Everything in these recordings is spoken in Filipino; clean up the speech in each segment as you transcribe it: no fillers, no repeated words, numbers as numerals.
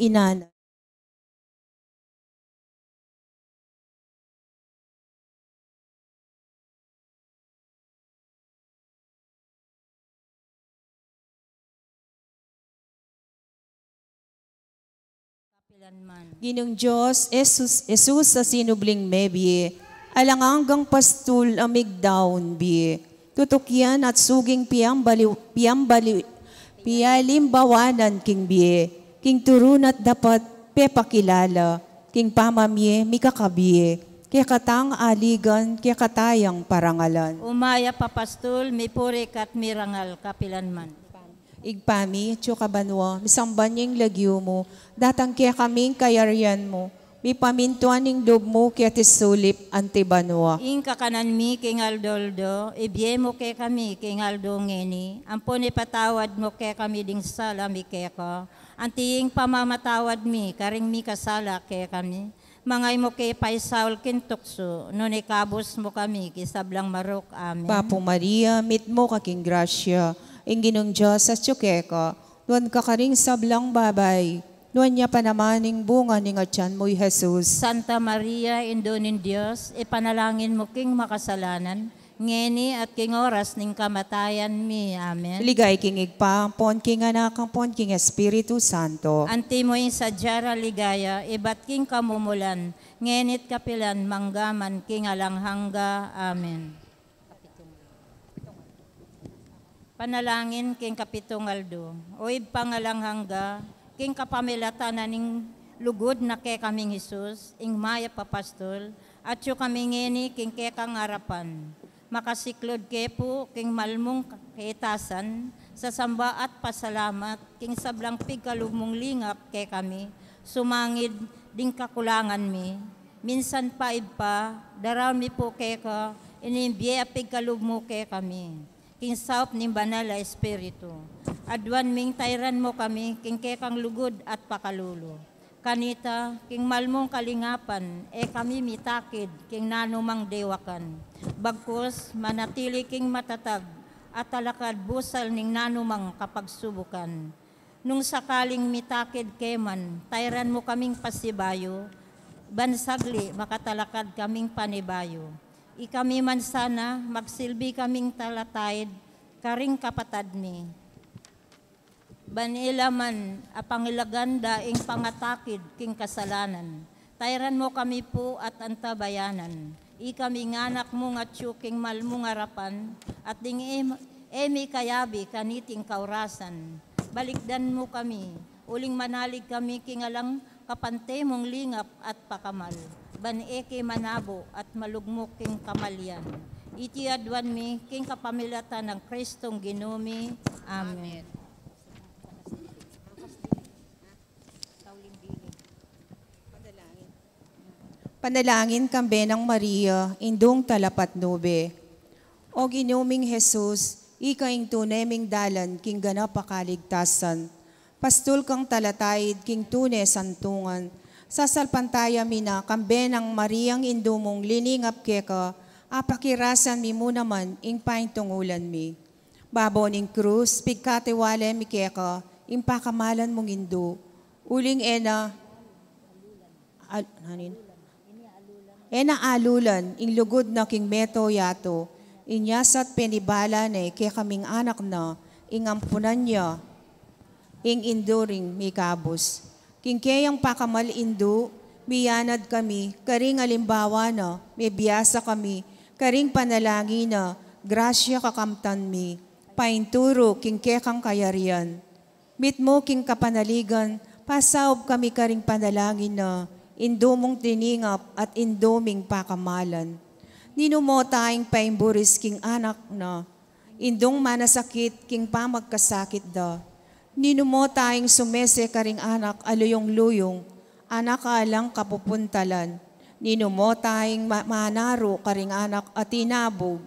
inana. Ginong Diyos, Jesus sa sinubling mebi, alangang pastul amig daon bi, tutukyan at suging pialimbawanan king bi, king turun at dapat pepakilala, king pamamye mikakabi, kaya katang aligan, kaya katayang parangalan. Umaya papastul, mipurik at mirangal kapilanman. Igpami, tsukabanwa, misambanying lagyo mo, datang kaya kaming kayaryan mo, mi pamintuan ning loob mo kaya tisulip antibanwa. Ing kakanan mi king aldoldo, ibye mo kay kami king aldo ngeni, ampon ipatawad mo kay kami ding sala mi kaya ko, antiing pamamatawad mi, karing mi kasala kay kami, mangay mo kay paisaul kintukso, nun ikabos mo kami kisablang marok, amen. Papo Maria, mit mo kaking grasya, Ginong Diyos sa tsukeka, nuan kakaring sablang babay, nuan niya panamaning bunga ni atyan mo'y Jesus. Santa Maria, Indonin Diyos, ipanalangin mo king makasalanan, ngeni at king oras ning kamatayan mi, amen. Ligay king igpa, pon king anak, pon king Espiritu Santo. Anti mo yung sadyara ligaya, ibat king kamumulan, ngenit kapilan manggaman king alanghangga, amen. Panalangin king kapitong aldo, oib pangalanghangga, king kapamilatan na ning lugod na kay kaming Jesus, ing maya papastol, at yu kaming ngeni king kekang harapan. Makasiklod kepo king malmong kaitasan, sa samba at pasalamat, king sablang pigkalumong lingap kay kami, sumangid ding kakulangan mi. Minsan pa iba, daraw mi po keka, inimbye pigkalumong kay kami. King saup ni Banal Espiritu. Adwan ming tayran mo kami, king kekang lugod at pakalulo. Kanita, king malmong kalingapan, kami mitakid, king nanumang dewakan. Bagkus, manatili king matatag, at talakad busal ning nanumang kapagsubukan. Nung sakaling mitakid keman, tayran mo kaming pasibayo, bansagli makatalakad kaming panibayo. Ikami man sana, magsilbi kaming talatayid, karing kapatad mi. Banila man, apangilaganda ing pangatakid king kasalanan. Tayran mo kami po at antabayanan. Ikami nganak mo nga tsuking malmong harapan, at ding emi kayabi kaniting kaurasan. Balikdan mo kami, uling manalig kami king alang kapante mong lingap at pakamal. Baneke manabo at malugmok king kamalyan. Iti adwan mi king kapamilatan ng Kristong Ginumi. Amen. Panalangin kambe ng Maria, indong talapat nube. O Ginuming Jesus, ikaing tuneming dalan king ganap pakaligtasan. Pastul kang talatayid king tune santungan. Sasalpantaya mina kambe ng Mariang indumong liningap keka, apakirasan mi mo naman ing paintungulan mi. Baboning krus, pigkatiwale mi keka, ing pakamalan mong indo. Uling alulan, ing lugod na king meto yato, inyasat penibala na kaya kaming anak na, ing ampunan niya, ing enduring mikabos. King kayang pakamal indo, miyanad kami, karing alimbawa na, may biyasa kami, karing panalangin na, grasya kakamtan mi, painturo king kekang kayarian. Mit mo king kapanaligan, pasaob kami karing panalangin na, indumong tiningap at induming pakamalan. Ninumo tayong paimburis king anak na, indong manasakit king pamagkasakit da. Ninumo tayong sumese karing anak aluyong-luyong, anak alang kapupuntalan. Ninumo tayong manaro karing anak at inabog,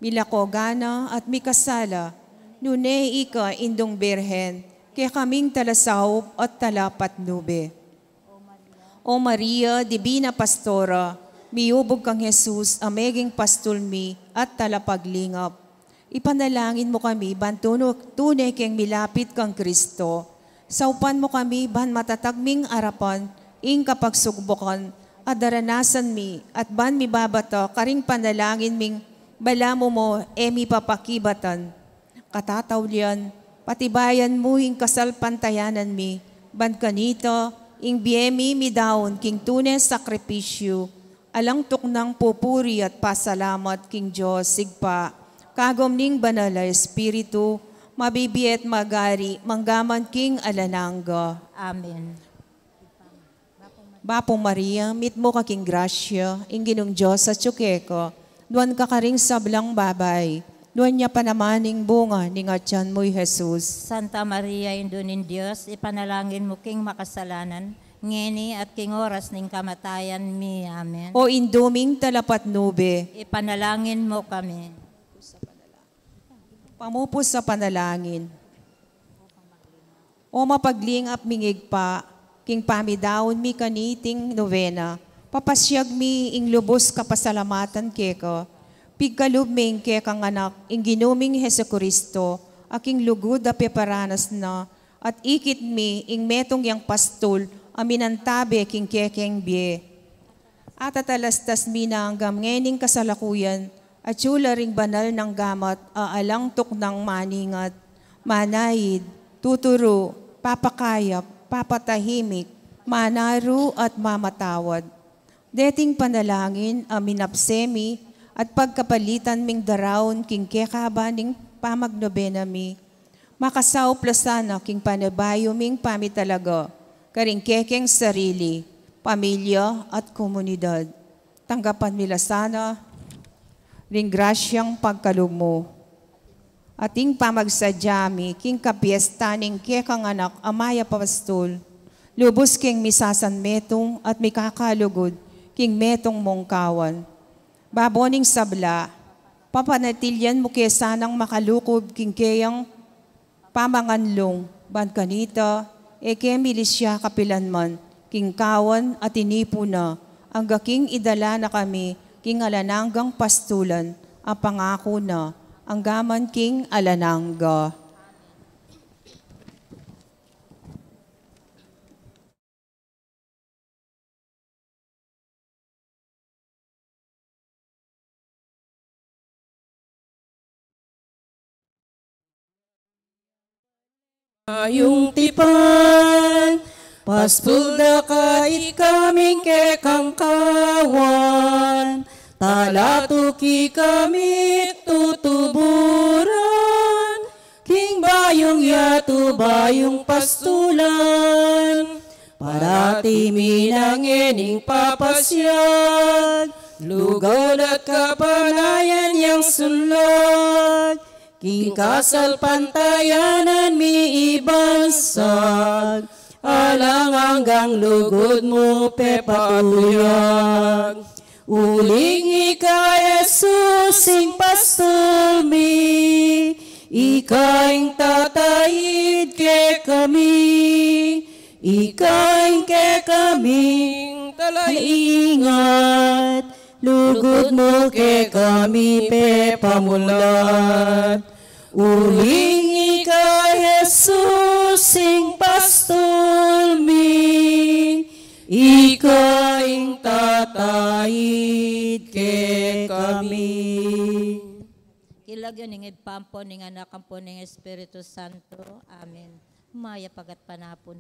milakogana at mikasala, nune ika indong birhen, kaya kaming talasawop at talapat nube. O Maria, Divina Pastora, miubog kang Jesus, ameging pastulmi at talapaglingap. Ipanalangin mo kami, bantuno tunay keng milapit kang Kristo. Saupan mo kami, ban matatagming arapan, ing kapagsugbukan, at daranasan mi, at ban mi babato, karing panalangin ming, balamo mo, emi papakibatan. Katatawlian, patibayan mo, ing kasal pantayanan mi, ban kanito, ing biemi mi daon, king tunes sakripisyo, alang tuknang pupuri at pasalamat, king Diyos, sigpa, kagom ning banala Espiritu, mabibiet magari, manggaman king alanangga. Amen. Bapo Maria, mit mo kaking grasya, inginong Diyos sa tsukeko, duwan ka karing sablang babay, duwan niya panamaning bunga, ningatyan mo'y Jesus. Santa Maria, Indunin Diyos, ipanalangin mo king makasalanan, ngeni at king oras ning kamatayan mi. Amen. O induming talapat nube, Ipanalangin mo kami. pamupos sa panalangin. O mapaglingap mingig pa, king pamidaon mi kaniting novena, papasyag mi ing lubos kapasalamatan keko, pigkalub ming kekang anak, ing ginuming Jesucristo, aking lugod a peparanas na, at ikit mi ing metong yang pastol, aminantabe king kekeng bie. At atalastas mi na hanggang ngening kasalakuyan, at yula ring banal ng gamat, aalang tuknang maningat, manayid, tuturo, papakayap, papatahimik, manaru at mamatawad. Deting panalangin, aminapsemi, at pagkapalitan ming darawon, king kekabaning pamagnobenami, makasaw plasana, king panabayo ming pamitalaga, karing kekeng sarili, pamilya at komunidad. Tanggapan nila sana, ring grasyang pagkalog mo. Ating pamagsadyami, king kapiesta ning kekang anak, amaya pastol, lubos king misasan metong at mikakalugod, king metong mongkawan. Baboning sabla, papanatilyan mo kesanang makalukob, king keyang pamanganlong, ban kanita, milisya kapilanman, king kawan at inipo na, ang gaking idala na kami, king alananggang pastulan, ang pangako na, ang gaman king alanangga. Ayong tipan, paspul na kahit kaming kekang kawan, talatuki kami tutuburan, king bayong yatu bayong pastulan, parati minangining papasyag, lugaw at kapanayan yang sunlag, king kasal pantayanan mi ibansag, alang hanggang lugod mo pepatuyag. Uling ika Jesus ing pastol mi, ikaing tatayid ke kami, ikaing ke kaming talaingat, lugod mo ke kami pepamulat. Uling ika Jesus ing pastol mi, ikaing tatayid ke kami. Kilagyo ning ipampo ning anak ang po ning Espiritu Santo. Amen. Maya pagat panapon.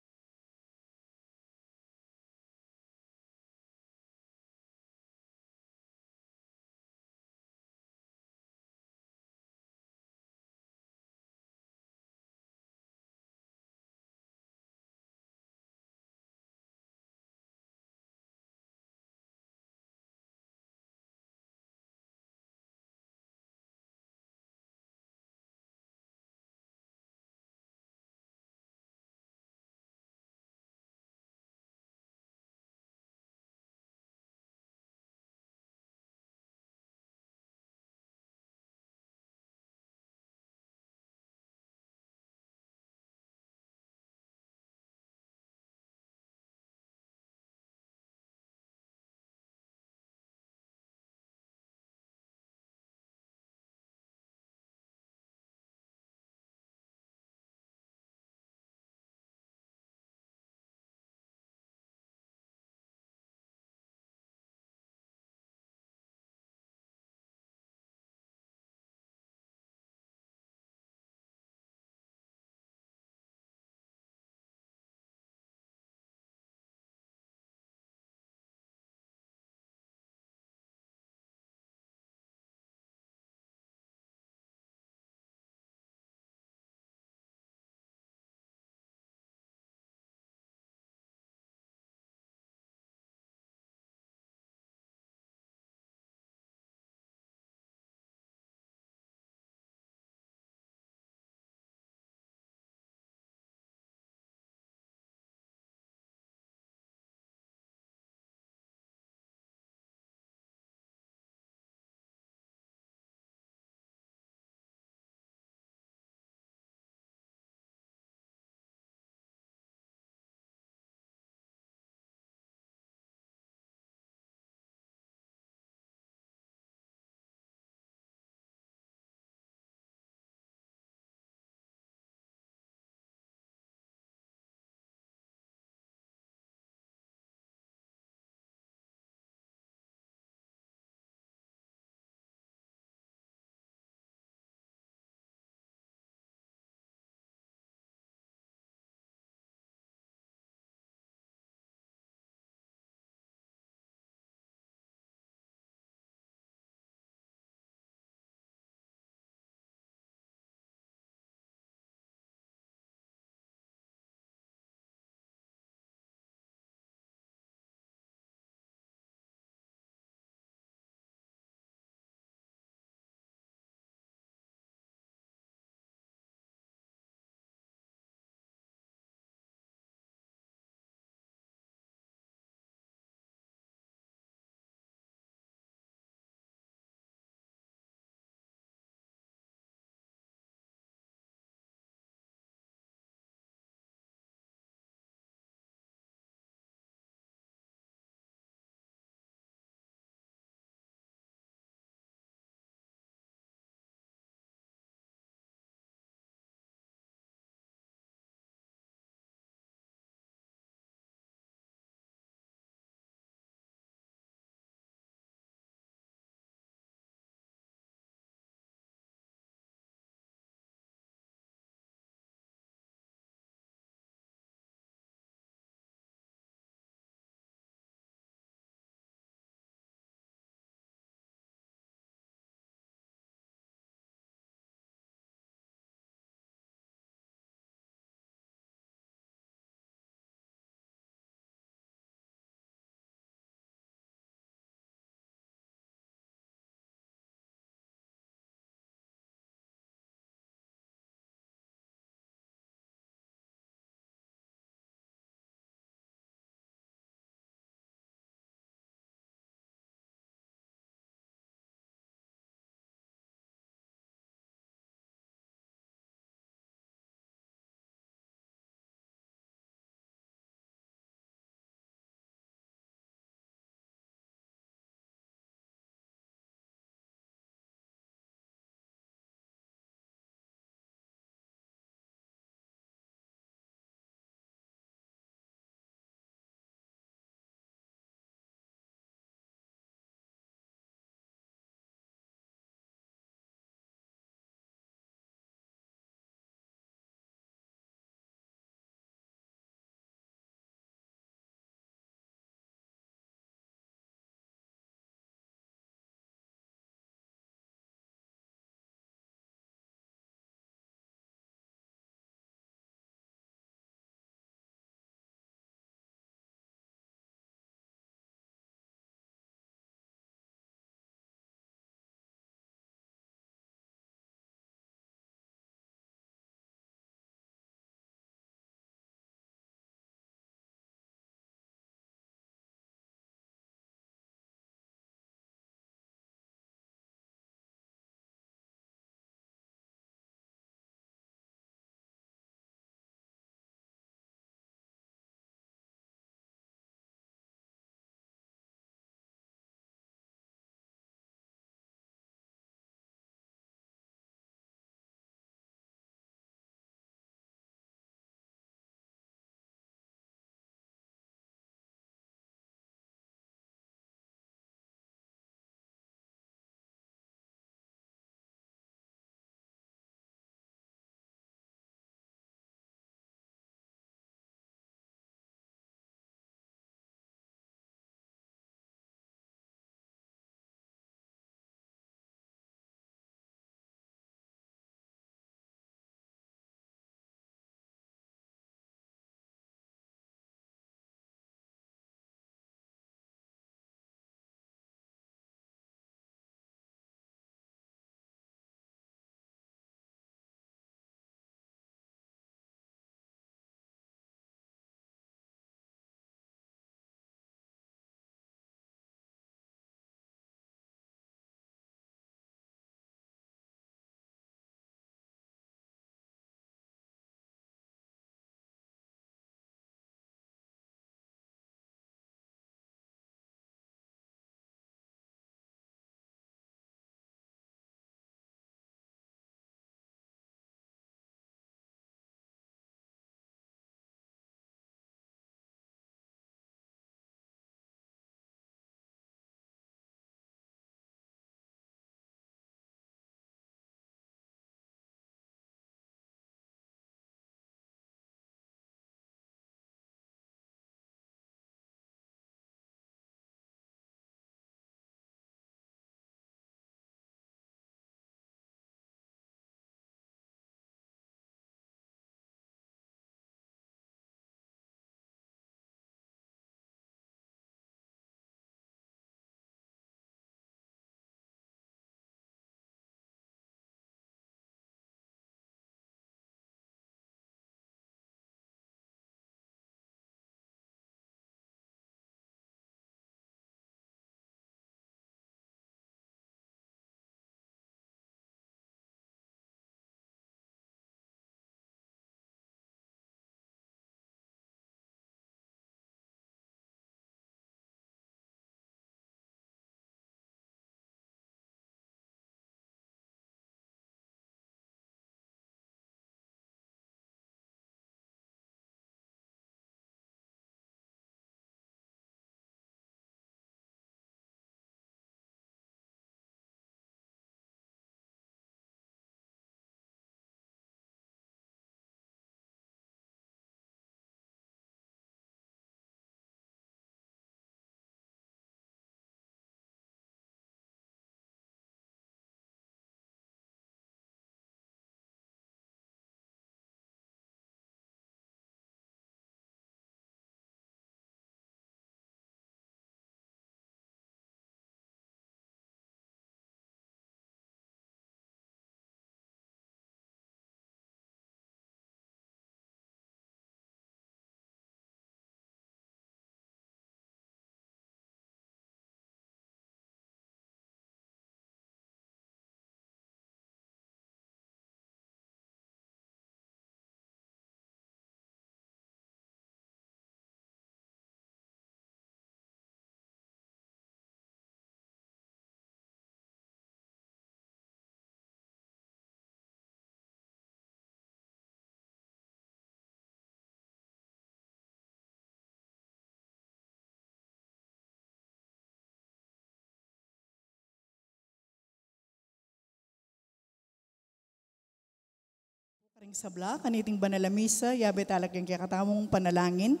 Aking sabla, kaniting banalamisa, yabe talagang kaya katamong panalangin.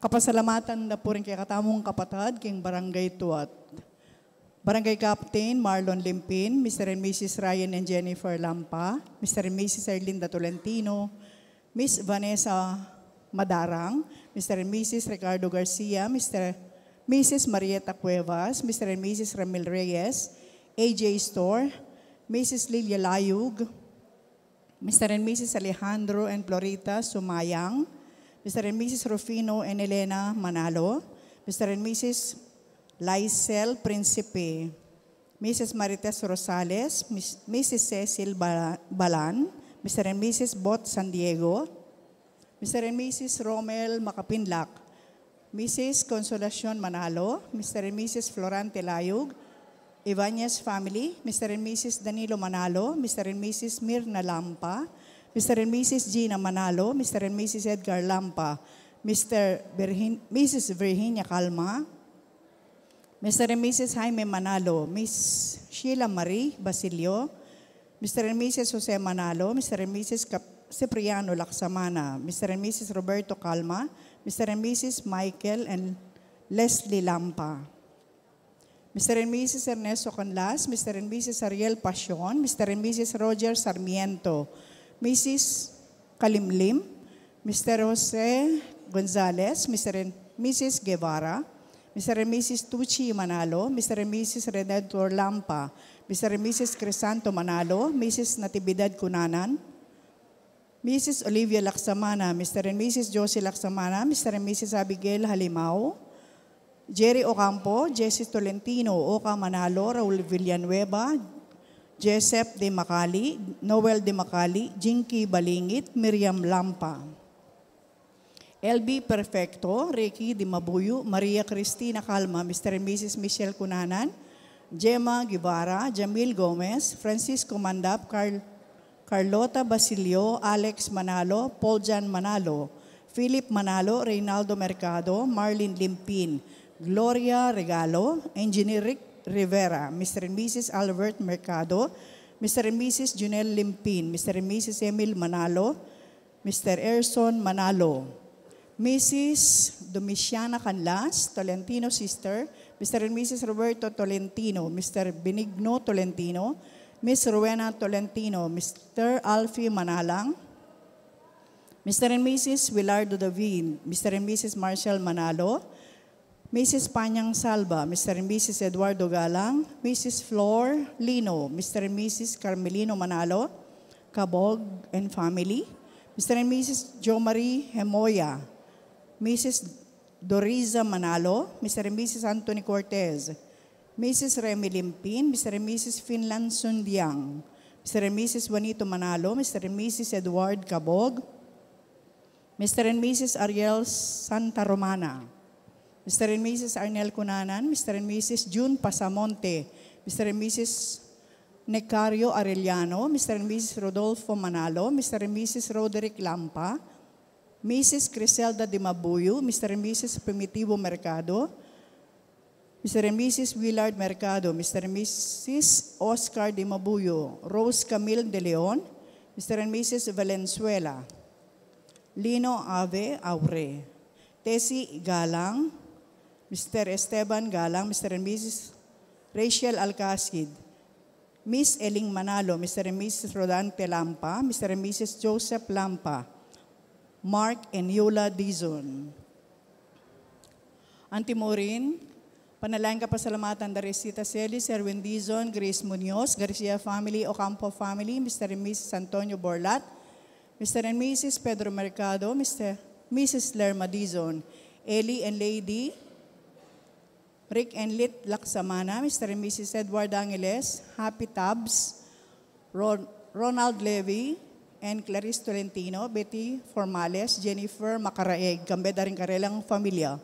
Kapasalamatan na po rin kaya katamong kapatad, king Barangay Tuat. Barangay Captain Marlon Limpin, Mr. and Mrs. Ryan and Jennifer Lampa, Mr. and Mrs. Erlinda Tolentino, Miss Vanessa Madarang, Mr. and Mrs. Ricardo Garcia, Mrs. Marieta Cuevas, Mr. and Mrs. Ramil Reyes, AJ Store, Mrs. Lilia Layug, Mr. and Mrs. Alejandro and Florita Sumayang, Mr. and Mrs. Rufino and Elena Manalo, Mr. and Mrs. Lysel Principe, Mrs. Marites Rosales, Mrs. Cecil Balan, Mr. and Mrs. Bot San Diego, Mr. and Mrs. Romel Makapinlak, Mrs. Consolacion Manalo, Mr. and Mrs. Florante Layug, Ibanez family, Mr. and Mrs. Danilo Manalo, Mr. and Mrs. Mirna Lampa, Mr. and Mrs. Gina Manalo, Mr. and Mrs. Edgar Lampa, Mrs. Virginia Calma, Mr. and Mrs. Jaime Manalo, Miss Sheila Marie Basilio, Mr. and Mrs. Jose Manalo, Mr. and Mrs. Cipriano Laksamana, Mr. and Mrs. Roberto Calma, Mr. and Mrs. Michael and Leslie Lampa, Mr. and Mrs. Ernesto Canlas, Mr. and Mrs. Ariel Pasion, Mr. and Mrs. Roger Sarmiento, Mrs. Kalimlim, Mr. Jose Gonzalez, Mr. and Mrs. Guevara, Mr. and Mrs. Tucci Manalo, Mr. and Mrs. Redentor Lampa, Mr. and Mrs. Crisanto Manalo, Mrs. Natividad Cunanan, Mrs. Olivia Laksamana, Mr. and Mrs. Josie Laksamana, Mr. and Mrs. Abigail Halimao, Jerry Ocampo, Jesse Tolentino, Oka Manalo, Raul Villanueva, Jesep de Macali, Noel de Macali, Jinky Balingit, Miriam Lampa, LB Perfecto, Ricky de Mabuyo, Maria Cristina Calma, Mr. and Mrs. Michelle Cunanan, Gemma Guevara, Jamil Gomez, Francisco Mandap, Carlota Basilio, Alex Manalo, Paul Jan Manalo, Philip Manalo, Reynaldo Mercado, Marlene Limpin, Gloria Regalo, Engineer Rick Rivera, Mr. and Mrs. Albert Mercado, Mr. and Mrs. Junel Limpin, Mr. and Mrs. Emil Manalo, Mr. Erson Manalo, Mrs. Domiciana Canlas, Tolentino sister, Mr. and Mrs. Roberto Tolentino, Mr. Benigno Tolentino, Miss Rowena Tolentino, Mr. Alfie Manalang, Mr. and Mrs. Willardo David, Mr. and Mrs. Marshall Manalo, Mrs. Panyang Salva, Mr. and Mrs. Eduardo Galang, Mrs. Flor Lino, Mr. and Mrs. Carmelino Manalo, Cabog and family, Mr. and Mrs. Jo Marie Hemoya, Mrs. Doriza Manalo, Mr. and Mrs. Anthony Cortez, Mrs. Remy Limpin, Mr. and Mrs. Finlan Sundiang, Mr. and Mrs. Juanito Manalo, Mr. and Mrs. Edward Cabog, Mr. and Mrs. Ariel Santa Romana, Mr. and Mrs. Arnel Cunanan, Mr. and Mrs. June Pasamonte, Mr. and Mrs. Necario Arellano, Mr. and Mrs. Rodolfo Manalo, Mr. and Mrs. Roderick Lampa, Mrs. Criselda de Mabuyo, Mr. and Mrs. Primitivo Mercado, Mr. and Mrs. Willard Mercado, Mr. and Mrs. Oscar de Mabuyo, Rose Camille de Leon, Mr. and Mrs. Valenzuela, Lino Ave Aure, Tessie Galang, Mr. Esteban Galang, Mr. and Mrs. Rachel Alcacid, Miss Eling Manalo, Mr. and Mrs. Rodante Lampa, Mr. and Mrs. Joseph Lampa, Mark and Yola Dizon. Antimorin, panalangin kapasalamatan Daresita Celis, Erwin Dizon, Grace Munoz, Garcia family, Ocampo family, Mr. and Mrs. Antonio Borlat, Mr. and Mrs. Pedro Mercado, Mrs. Lerma Dizon, Eli and Lady, Rick and Lit Laksamana, Mr. and Mrs. Edward Angeles, Happy Tabs, Ronald Levy, and Clarice Tolentino, Betty Formales, Jennifer Macaraeg, Gambeda rin karelang familia,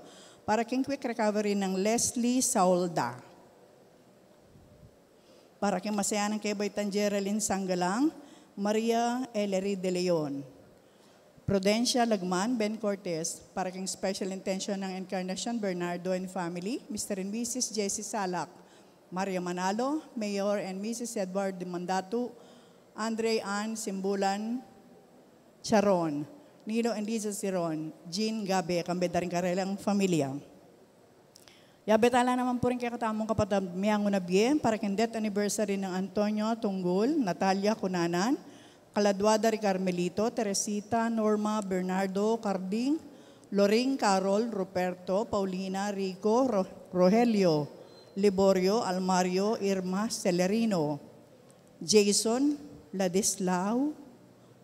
para king quick recovery ng Leslie Saulda. Para king masayanan kay Baytan Geraldine Sanggalang, Maria Ellery de Leon. Prudencia Lagman, Ben Cortez, para king special intention ng Encarnacion Bernardo and family, Mr. and Mrs. Jessie Salak, Maria Manalo, Mayor and Mrs. Edward de Mandato, Andre Ann Simbulan, Charon, Nino and Liza Siron, Jean Gabe, kambedaring karelang familia. Yabetala naman po rin kay katamong kapatid Miango Nabie para kin death anniversary ng Antonio Tunggul, Natalia Cunanan, Kaladwada Carmelito, Teresita, Norma, Bernardo, Carding, Loring, Carol, Ruperto, Paulina, Rico, Rogelio, Liborio, Almario, Irma, Celerino, Jason, Ladislao,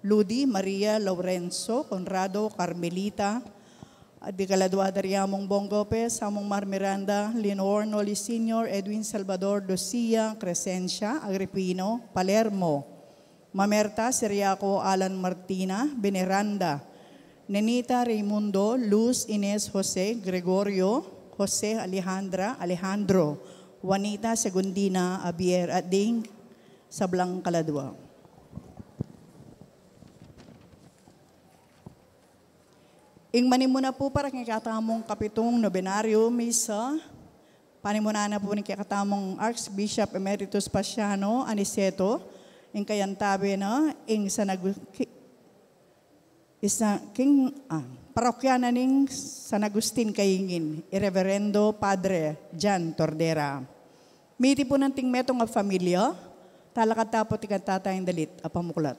Ludi, Maria, Laurenzo, Conrado, Carmelita, at di Kaladwada Riamong Bongopes, Samong Mar Miranda, Leonor Noli Sr., Edwin Salvador Dosia, Crescencia, Agripino, Palermo, Mamerta, Siriaco, Alan Martina, Veneranda, Nenita Raimundo, Luz, Ines, Jose, Gregorio, Jose Alejandra, Alejandro, Juanita Segundina, Abier, at Ding Sablang Kaladwa. Ingmanin mo na po para kay katamong kapitong nobenaryo, Misa. Panimuna na po ni katamong Archbishop Emeritus Pasiano Aniceto, ing kayantabi na, ing sa parokyanan ning San Agustin Kayingin, Irreverendo Padre Jan Tordera. Miti po ng tingmetong ng familia, talakat tapot ikan tatayang dalit, apamuklat.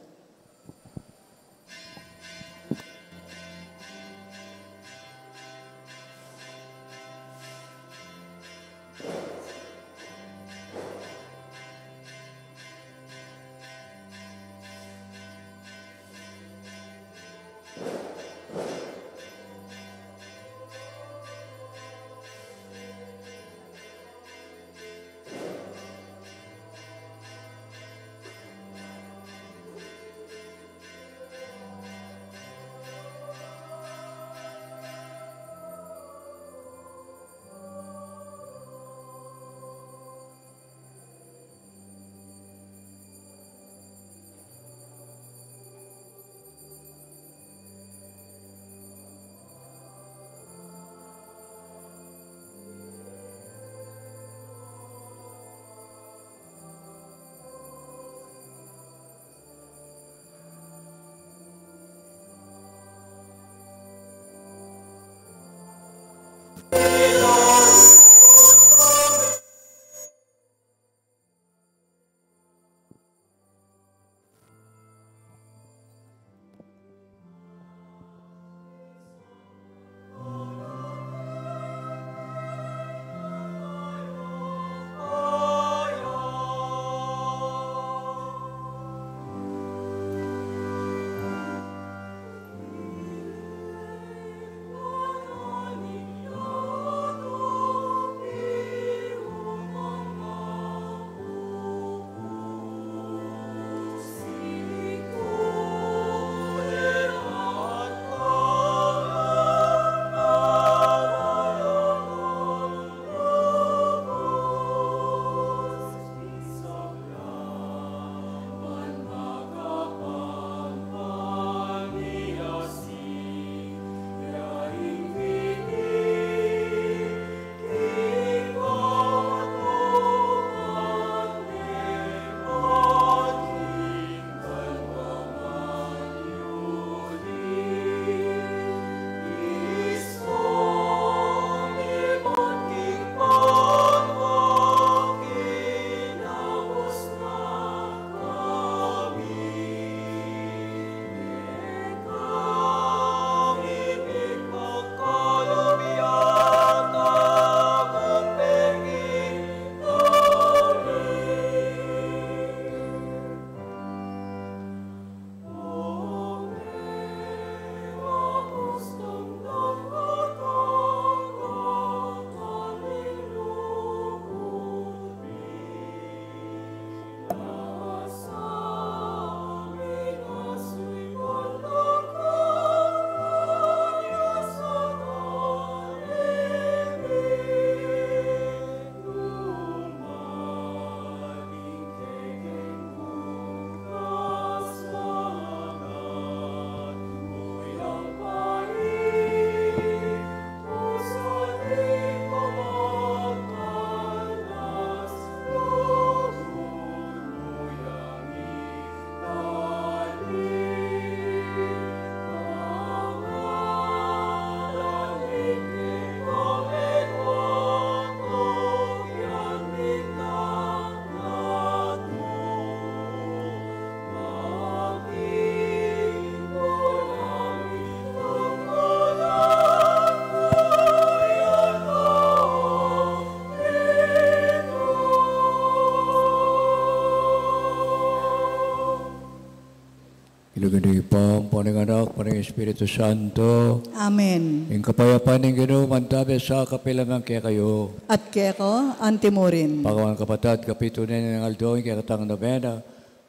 ng anak, ng Espiritu Santo. Amen. Yung kapayapaan ng Ginoo, mantabi sa kapilangan kaya kayo. At keko, antimurin. Pagawang kapatid, kapitunin ng aldoing kaya katang novena,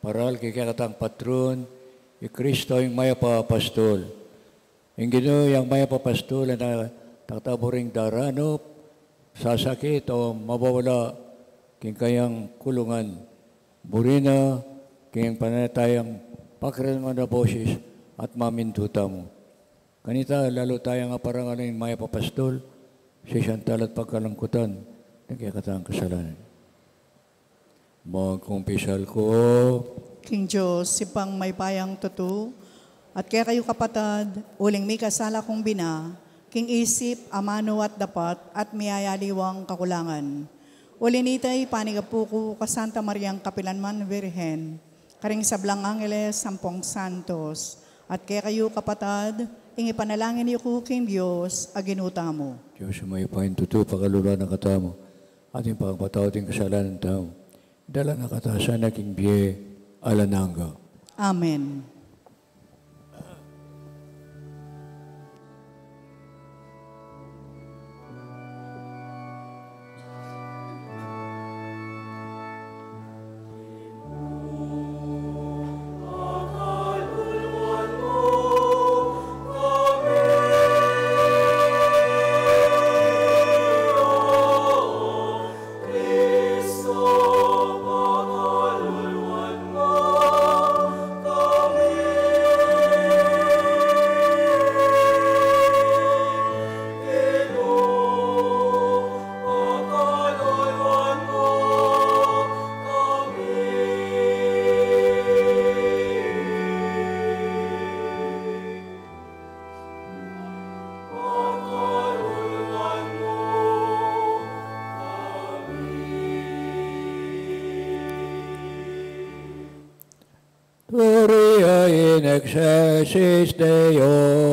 paral kaya katang patron, Kristo yung maya pa pastol. Yung Ginoo yung maya pa pastol na taktaboring daranop, sasakit o mabawala king kayang kulungan. Burina, king pananatayang pakiraman na boses at mamintuta mo. Kanita, lalo tayo nga parang ano yung maya papastol, siyantal at pagkalangkutan, nagkakataang kasalanan. Magkumpisal ko, King Diyos, sipang may payang tutu, at kaya kayo kapatad, uling may kasala kong bina, king isip, amano at dapat, at miyayaliwang kakulangan. Ulinitay, panigapuko, ka Santa Mariang Kapilanman Virgen, karing sablang angeles, sampung santos, at kaya kayo kapatad, ingi panalangin niyo ko king Diyos, aginuta mo. Diyos, may pahin tutu, pakalula ng katamo, ating pagpatawad ng kasalanan ng tao. Dala na katasan na king biye, alananga. Amen. Gloria in excelsis Deo.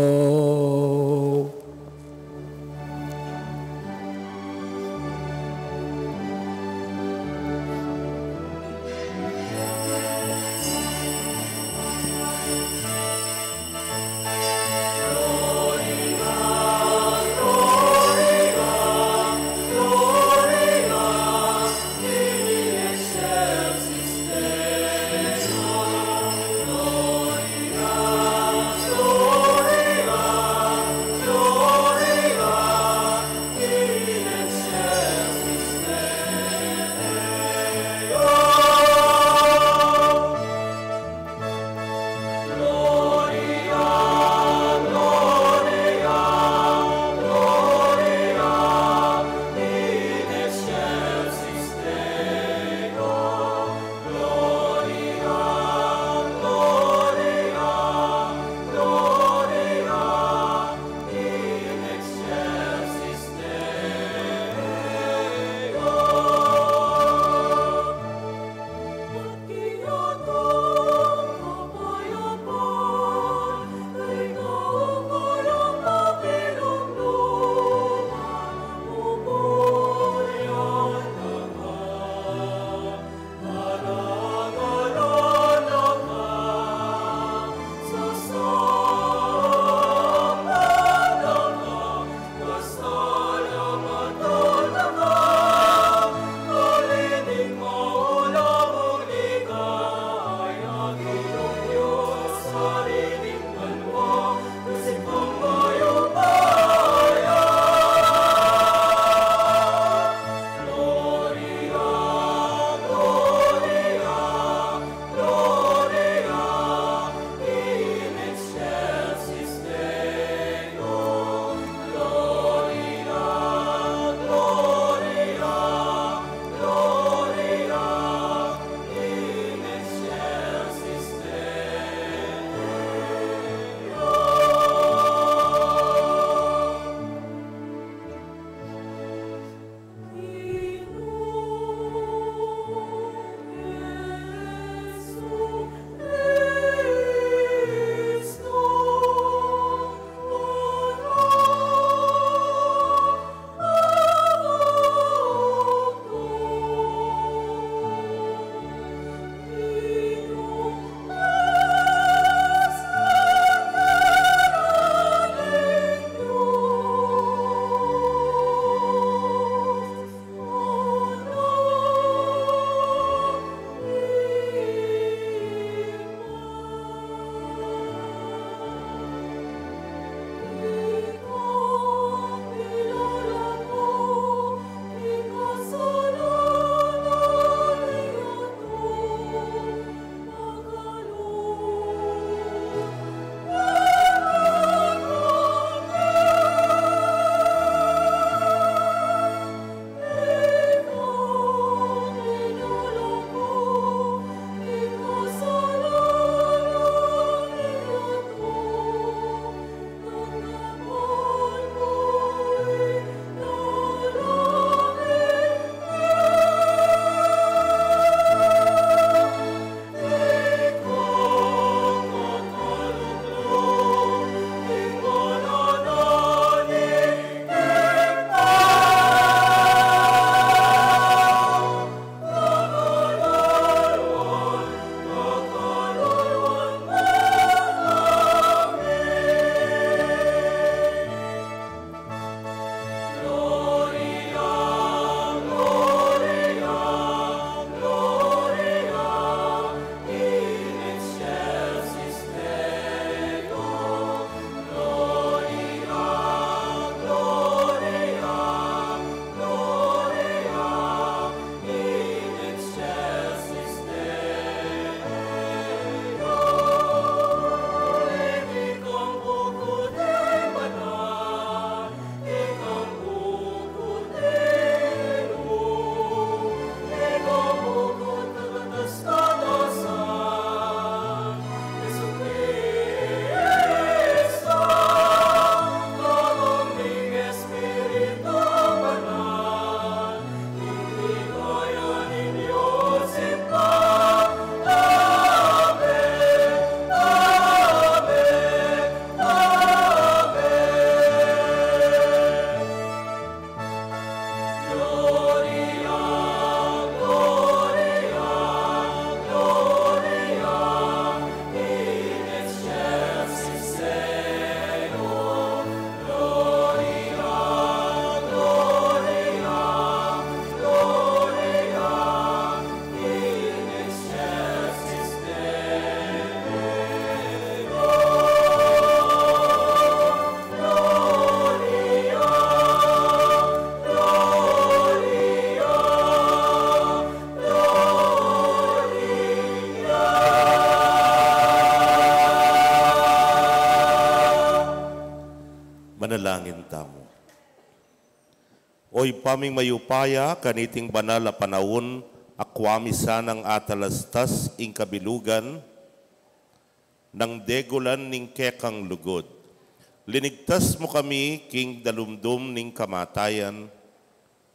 Manalangin tamo. Oy paming mayupaya, kaniting banal a panahon, akwami sanang atalastas ing kabilugan, ng degulan ning kekang lugod. Linigtas mo kami king dalumdum ning kamatayan,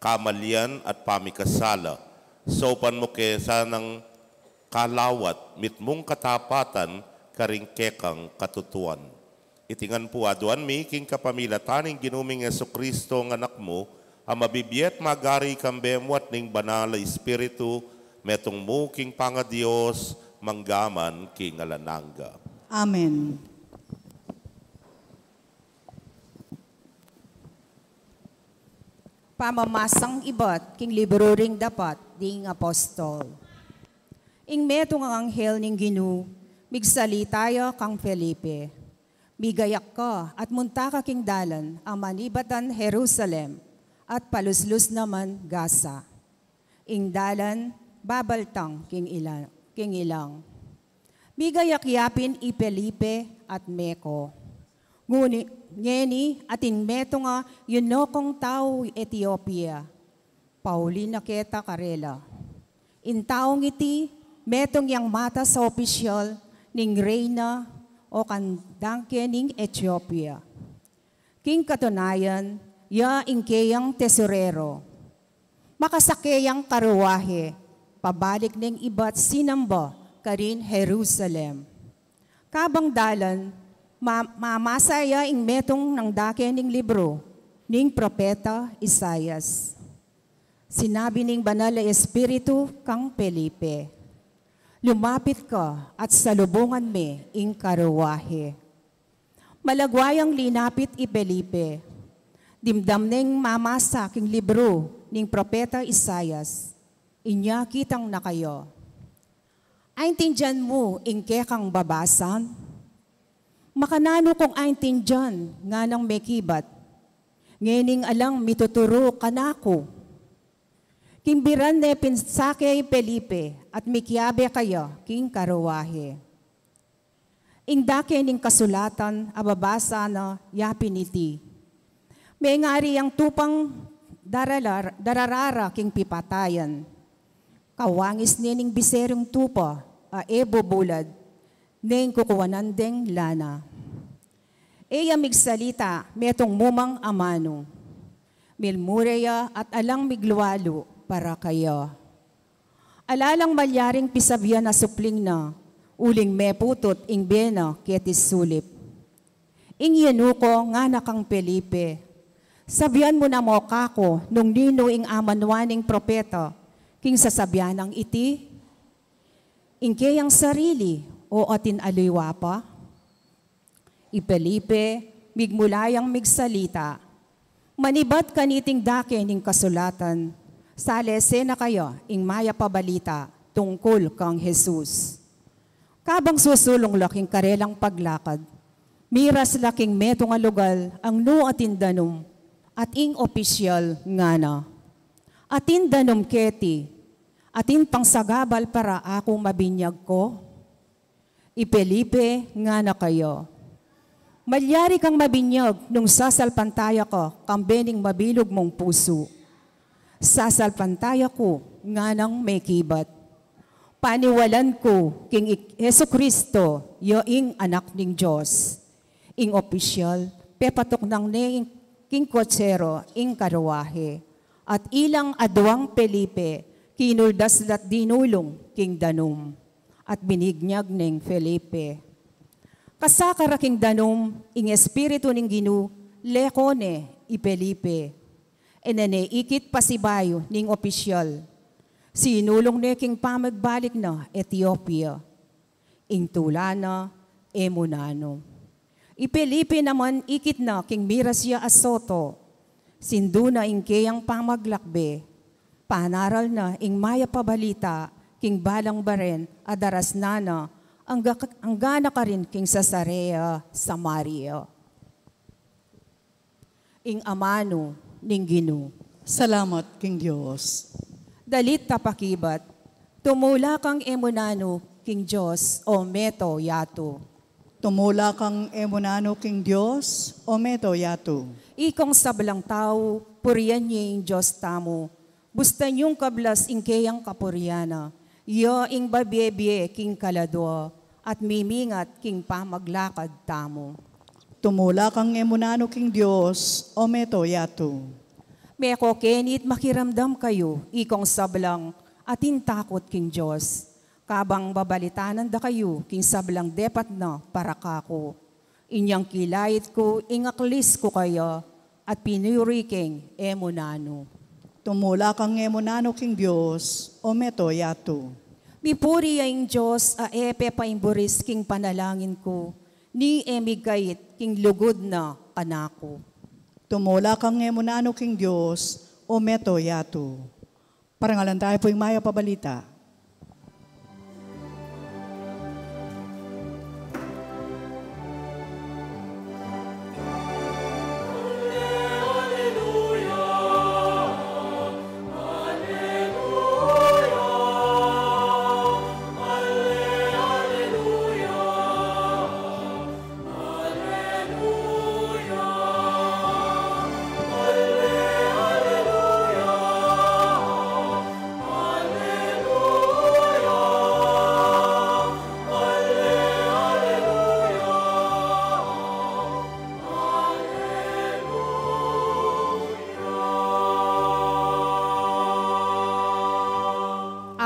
kamalyan at pamikasala. Sopan mo ke sanang kalawat, mitmong katapatan, karing kekang katutuan. Itingan po aduan mi, king kapamilataning ginuming Jesucristo ng anak mo, ang mabibiyet magari kambemwat ning banal Espiritu, metong mo king pangadiyos, manggaman king alananga. Amen. Pamamasang ibat, king libro ring dapat, ding apostol. Ing metong ang anghel ning Ginu, migsalitayo kang Felipe. Bigayak ka at munta ka king dalan, ang manibatan Jerusalem, at paluslus naman Gaza. Ing dalan, babaltang king ilang. Bigayak yapin i Felipe at Meko. Ngeni atin meto nga yunokong tao Ethiopia. Pauli na keta karela. In taong iti, metong yang mata sa opisyal ning reyna o kandangke ning Ethiopia. King katunayan, ya ingkeyang tesorero. Makasakeyang karuwahe, pabalik ning iba't sinamba karin Jerusalem. Kabang dalan, mamasaya ing metong ng dake ning libro ning propeta Isaias. Sinabi ning banal na Espiritu kang Felipe, lumapit ka at salubungan me ing karuwahe. Malagwayang linapit i Felipe, dimdam ning mamasa king libro ning propeta Isaias, inya kitang na kayo. Aintindihan mo ingke kang babasan? Makanano kung aintindihan nga nang mekibat, ngening alang mituturo kanako. Kimbiran ne pinsake Felipe at mikyabe kayo king karuwahe. Ingdake ning kasulatan ababasa na yapin iti. May ngari ang tupang dararara king pipatayan. Kawangis nining biserong tupa a ebobulad ning kukuwanan deng lana. Eya migsalita metong mumang amano. Milmureya at alang migluwalo para kayo. Alalang malyaring pisabya na supling na, uling meputot ing bena ketis sulip. Ing yanuko nga nakang Felipe, sabihan mo na mo kako nung nino ing amanwaning propeta, king sasabyan ang iti, ing kayang sarili o atin aliwa pa. I Felipe, migmulayang migsalita, manibat kaniting dake ning kasulatan, salese na kayo ing maya pabalita tungkol kang Jesus. Kabang susulong laking karelang paglakad, miras laking metong alugal ang no atin danom at ing opisyal nga na. Atin danom keti, atin pangsagabal para ako mabinyag ko. I Felipe nga na kayo. Malyari kang mabinyag nung sasalpantaya ko kambening mabilog mong puso. Sasalpantaya ko nga nang may kibat. Paniwalan ko king Jesucristo, yoing anak ng Diyos. Ing opisyal, pepatok nang ne king kotsero, ing karuwahe. At ilang adwang Felipe, kinuldas lat dinulong king danum. At binigyag ning Felipe. Kasakara king danum, ing espiritu ning Ginu, lekone i Felipe. Enane ikit pasibayo ning opisyal. Sinulong ne king pamagbalik na Ethiopia. Ing tulana, emunano. I Felipe naman ikit na king mirasya asoto. Sinduna ing kayang pamaglakbe. Panaral na ing maya pabalita, king balang baren, adaras nana, ang gana ka rin king Cesarea, Samaria. Ing amano, ning Ginu. Salamat, King Diyos. Dalit tapakibat, tumula kang emunano, king Diyos, o meto yato. Tumula kang emunano king Diyos, o meto yato. Ikong sablang tao, puriyan niya yung Diyos tamo. Busta niyong kablas ingkeyang kapuriana. Iyo ing babye king kaladwa, at mimingat king pamaglakad tamo. Tumula kang emunano king Diyos, o meto yato. Meko kenit makiramdam kayo, ikong sablang, atin takot king Diyos. Kabang babalitanan da kayo, king sablang depat na para kako. Inyang kilait ko, ingaklis ko kayo, at pinuri king emunano. Tumula kang emunano king Diyos, o meto yato. Mipuri ang Diyos, a epe paimburis king panalangin ko, ni emigayit king lugod na kanako. Tumula kang emunano king Diyos, o meto yato. Parangalan tayo po yung maya pabalita.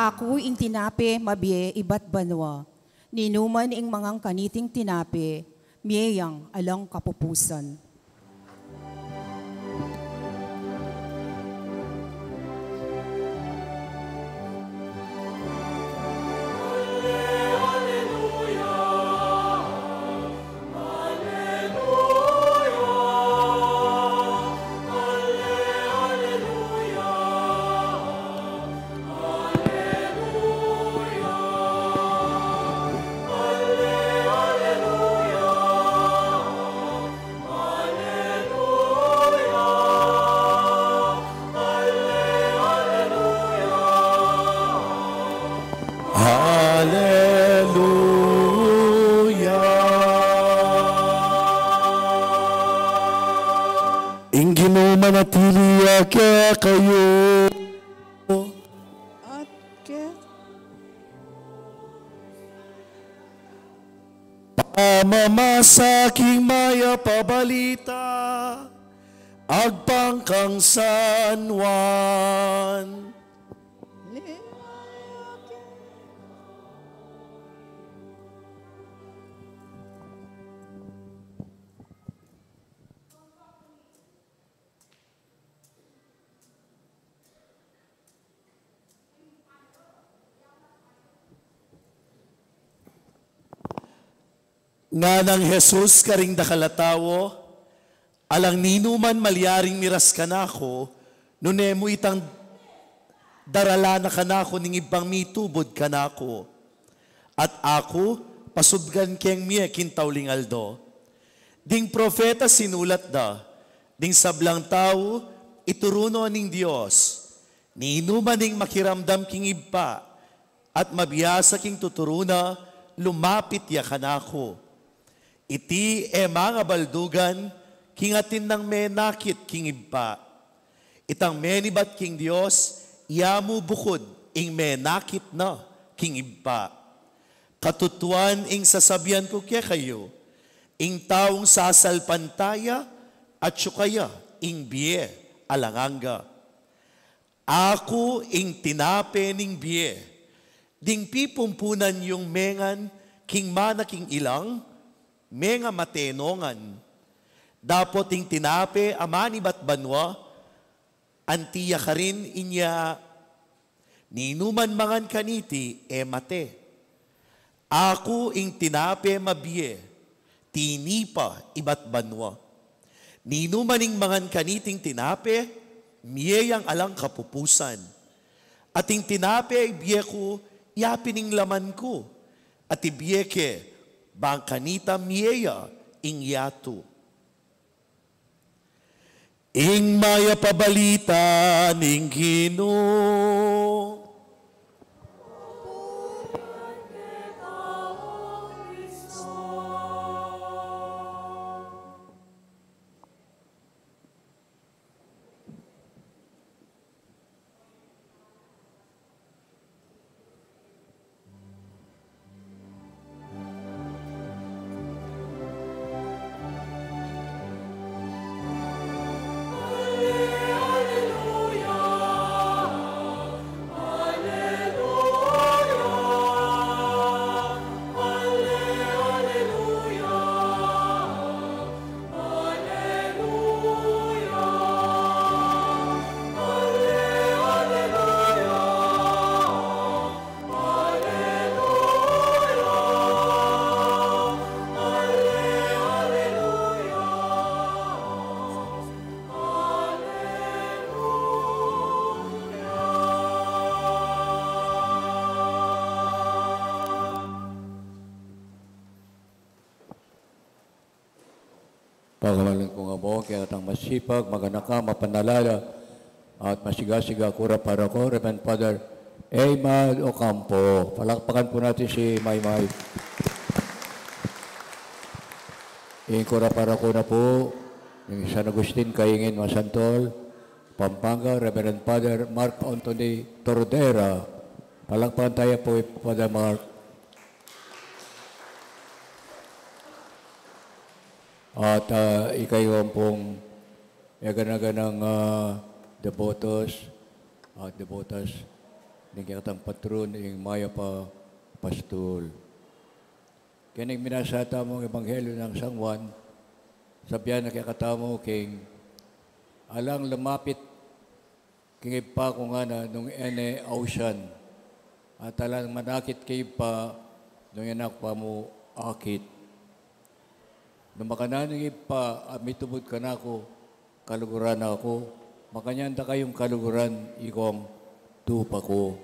Ako ing tinape mabye ibat banwa, ninuman ing mangang kaniting tinape, miyayang alang kapupusan. manatili kaya kayo. At kaya pamamasaking maya pabalita, agpangkang San Juan. Nga ng Jesus karing dakalatawo, alang ninuman malyaring miras kanako, nunemo itang darala na kanako ning ibang mitubod kanako. At ako, pasubgan keng miye kintawling aldo. Ding profeta sinulat da, ding sablang tao, ituruno ning Diyos. Ninuman ning makiramdam king ibpa, at mabiyasa king tuturuna, lumapit ya kanako. Iti mga baldugan, kingatin ng menakit king ibpa. Itang menibat king Diyos, yamu bukod ing menakit na king ibpa. Katutuan ing sasabihan ko kaya kayo, ing taong sasalpantaya at syukaya ing biye alanganga. Ako ing tinape ning biye, ding pipumpunan yung mengan king mana king ilang, menga matenongan. Dapot ing tinape amani bat banwa, antiya ka rin inya, ninuman mangan kaniti mate. Ako ing tinape mabiye, tinipa ibat banwa. Ninuman ing mangan kaniting tinape, miyayang alang kapupusan. At ing tinape ibiye ko, yapining laman ko, at ibiye ke, bang kanita miyeya ing yato. Ing maya pabalita ning Ginoo. Pagkamalan ko nga mo, kaya katang masipag, maganaka, mapanalala, at masiga-siga kura para ko, Reverend Father Eymad Ocampo. Palakpakan po natin si Maymay. Kura para ko na po, yung San Agustin, Kaingin, Masantol, Pampanga, Reverend Father Mark Anthony Tordera. Palakpakan tayo po, Father Mark. At ikayon pong yagan-aganang devotos at devotas ng katang patron ng Maya pa Pastol. Kining minasata mong ebanghelyo ng San Juan, sabihan na kakatamo king alang lumapit king ipa ko nga na nung ene ocean at alang manakit kay pa nung yanak pa mo akit. Nung makananing pa, mitubod ka na ako, kaluguran na ako, makanyanda kayong kaluguran, ikong tupa ko.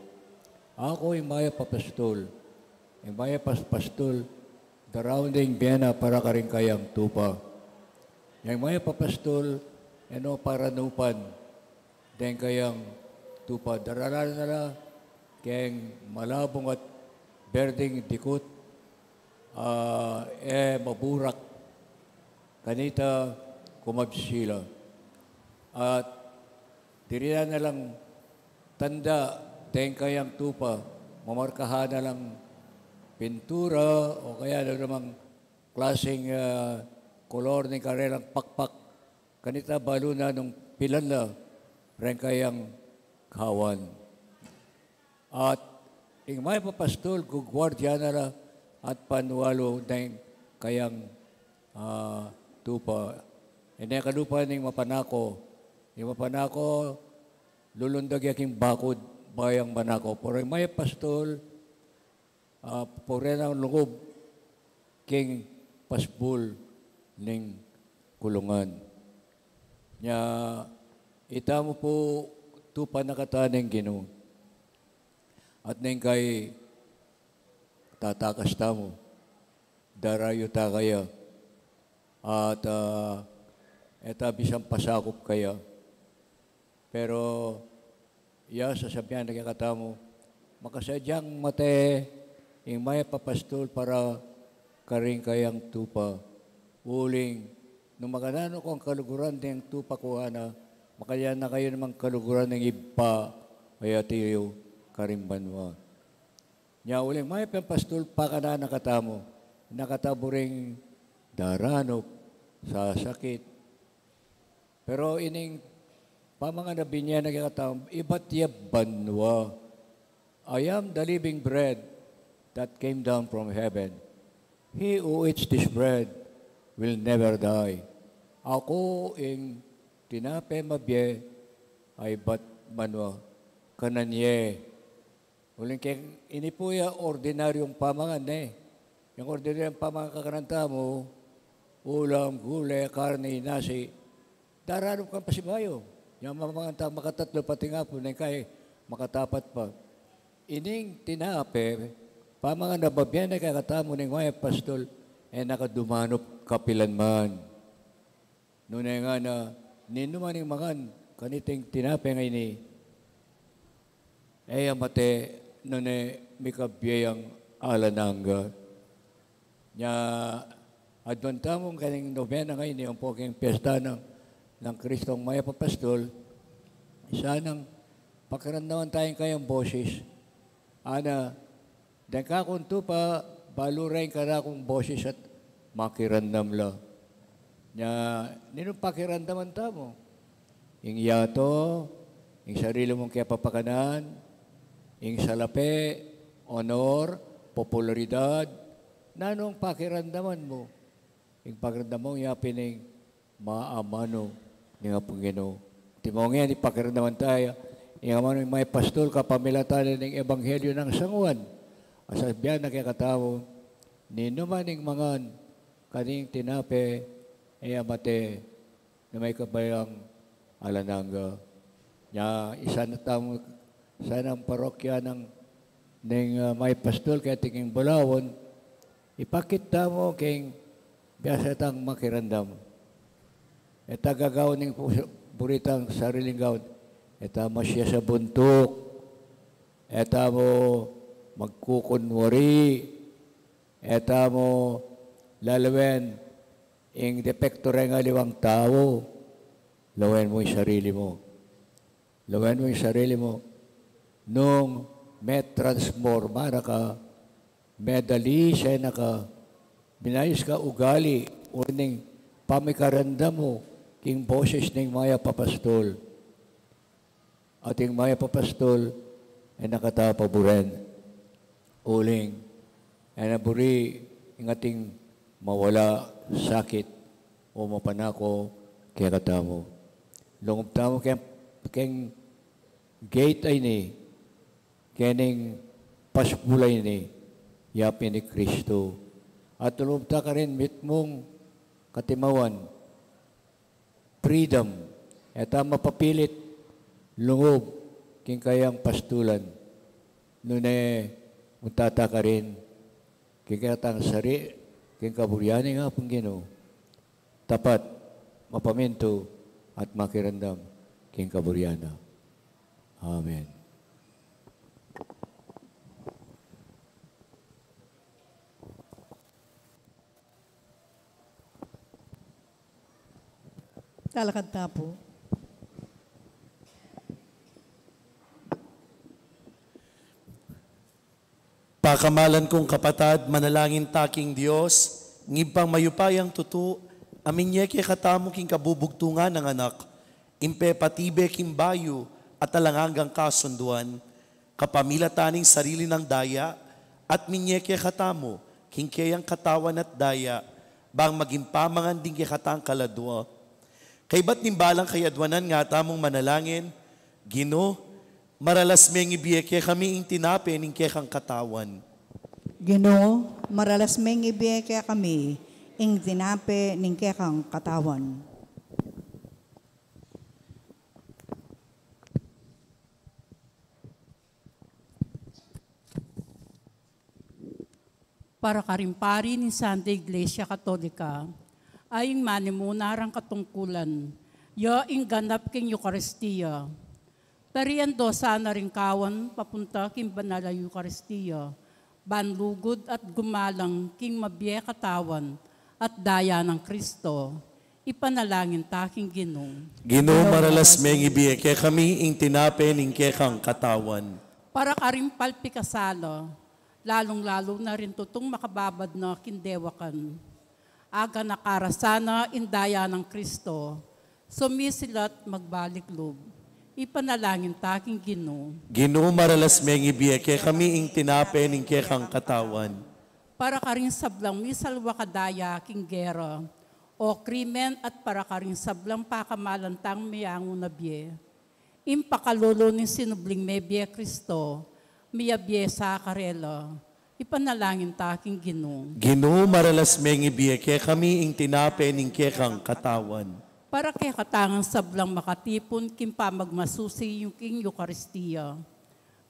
Ako yung Maya Papastol. Yung Maya Papastol, darawing biyana para ka rin kayang tupa. Yung Maya Papastol, para nupan, din kayang tupa. Daralan na lang, kayang malabong at berding dikot, maburak, kanita kumabsila. At diriyan na lang tanda, kayang tupa, mamarkahan na lang pintura o kaya na namang klaseng kolor ng karelang pakpak. Kanita balo na nung pilan na, rin kayang kawan. At ing may papastol, gugwardya na lang at panwalo ng kayang tupa. Hindi kalupa ng mapanako. Yung mapanako, lulundag yaking bakod bayang manako. Pero may pastol, pore na lungog king pasbul ng kulungan. Nya, ita mo po tupa na kataning Ginoo. At nang kay tatakas tamo, darayo ta kaya. At eta bisang pasakop kaya. Pero sasabihan na kakatamo, makasadyang mate, yung may papastol para karing kayang tupa. Uling, nung makanano ko ang kaluguran ng tupa ko, makayan na kayo namang kaluguran ng iba, kaya tiyo karimbanwa. Nya uling, may papastol pa ka na nakatamo, nakatabo ring daranok sa sakit. Pero ining pamanga na binya nagkakatam, iba't banwa. I am the living bread that came down from heaven. He who eats this bread will never die. Ako ing tinape mabye ay bat manwa kananye. Uling keng inipuya ordinaryong pamangan Yung ordinaryong pamangan kakananta mo, ulam, gulay, karne, nasi, darano ka pa si Bayo. Yung mga makatatlo pati nga po, kaya makatapat pa. Ining tinape, pa mga nababyan na kakatamo ng mga pastol, nakadumanop kapilan man. Noon nga na, ninuman yung mga kaniting tinape nga ini, amate, noon may kabiyayang alananga. Nya, advantamong kaning novena ngayon, yung poging piyesta ng Kristong Maya Papastol, sanang pakiramdaman tayong kayang boses. Dahil kakunto pa, balurayin ka na akong boses at makirandam la. Ninong pakiramdaman tamo? Yung yato, yung sarili mong kaya papakanan, yung salape, honor, popularidad, nanong pakiramdaman mo? Yung pakiramdaman mo, yapin ng maamano ng Panginoon. Timong yan, ipakiramdaman tayo. Yung amano yung may pastol, kapamilatan ng Ebanghelyo ng San Juan. Asabihan na kaya katao, ninuman ng mga kaning tinape, amate, na may kabayang alananga. Isa na tamo, sanang parokya ng may pastol, kaya tinging bulawon, ipakita mo kayong biasa tang makirandam. Eta gagawin ng buritang sariling gawin. Eta masya sa buntok. Eta mo magkukunwari. Eta mo lalawin ang depekto rin nga liwang tao. Lawen mo yung sarili mo. Lawen mo yung sarili mo. Nung may transforma na ka, may dali siya na ka, binayos ka ugali, uning pamikaranda mo, king boses ng maya papastol. At yung maya papastol ay nakatapaburen. Uling, ay naburi, yung ating mawala sakit o mapanako kaya katamo. Lungop tamo kaya gate ay ni, kaya ning pasbulay ni, yapin ni Kristo. At lungop ta ka rin mitmong katimawan, freedom, at mapapilit, lungop, king kayang pastulan. Nune, untata ka rin, king kayatang sari, king kaburyani nga pong Ginoo. Tapat, mapaminto, at makirandam, king kaburyana. Amen. Talakad tapo. Pakamalan kong kapatad, manalangin taking Diyos, ngibang mayupayang tutu, amin niya katamo king kabubugtungan ng anak, impe patibe king bayo at alangangang kasunduan, kapamilataning sarili ng daya, at minyeke katamo, king kayang katawan at daya, bang maging pamangan din katang kaladwa. Kay ba't nimbalang kayadwanan nga tamong manalangin, Gino, maralas meng ibiyeke kami ing tinape ning kekang katawan. Ginoo, maralas meng ibiyeke kami, ing tinape ning kekang katawan. Para karimpari ni Santa Iglesia Katolika, aying manimunarang katungkulan, ya ing ganap king Eucharistia. Tarian do sana rin kawan papunta king banal na Eucharistia, banlugod at gumalang king mabiye katawan at daya ng Kristo. Ipanalangin taking Ginoo. Ginoo, maralas meng ibiyeke kami ing tinape ning kekang katawan. Para karimpal pikasala, lalong-lalo na rin tutong makababad na kindewakan. Aga nakarasana indaya ng Kristo, sumisilat magbalik loob. Ipanalangin taking Ginoo. Ginoo, maralas meng ibiyeke kami ing tinape ning kekang katawan. Para karing sablang misalwa kadaya king gera, o krimen at para karing sablang pakamalantang miyango na biye. Impakalolo ni sinubling mebye Kristo, miyabye sa karela. Ipanalangin taking Ginoo. Ginoo, maralas meng ibiyeke kami ing tinape ning kekang katawan. Para kay katangang sablang makatipon kimpa magmasusi yung king Eucharistia.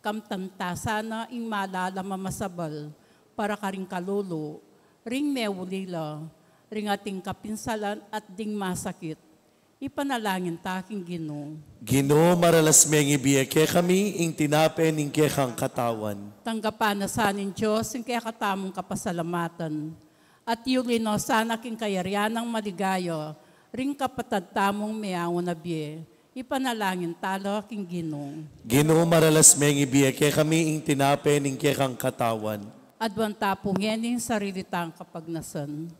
Kamtanta sana ing malala mamasabal para karing kalolo, ring mewulila, ring ating kapinsalan at ding masakit. Ipanalangin taking Ginoo. Ginoo, maralas meng ibiyeke kami ing tinape ning kekang katawan. Tanggapan na sanin Diyos yung kaya katamong kapasalamatan. At yulino sana king kayarianang maligaya, ring kapatad tamong miyango na biye. Ipanalangin talo king Ginoo. Ginoo, maralas meng ibiyeke kami ing tinape ning kekang katawan. Adwan tapong yening sarili tang kapagnasan.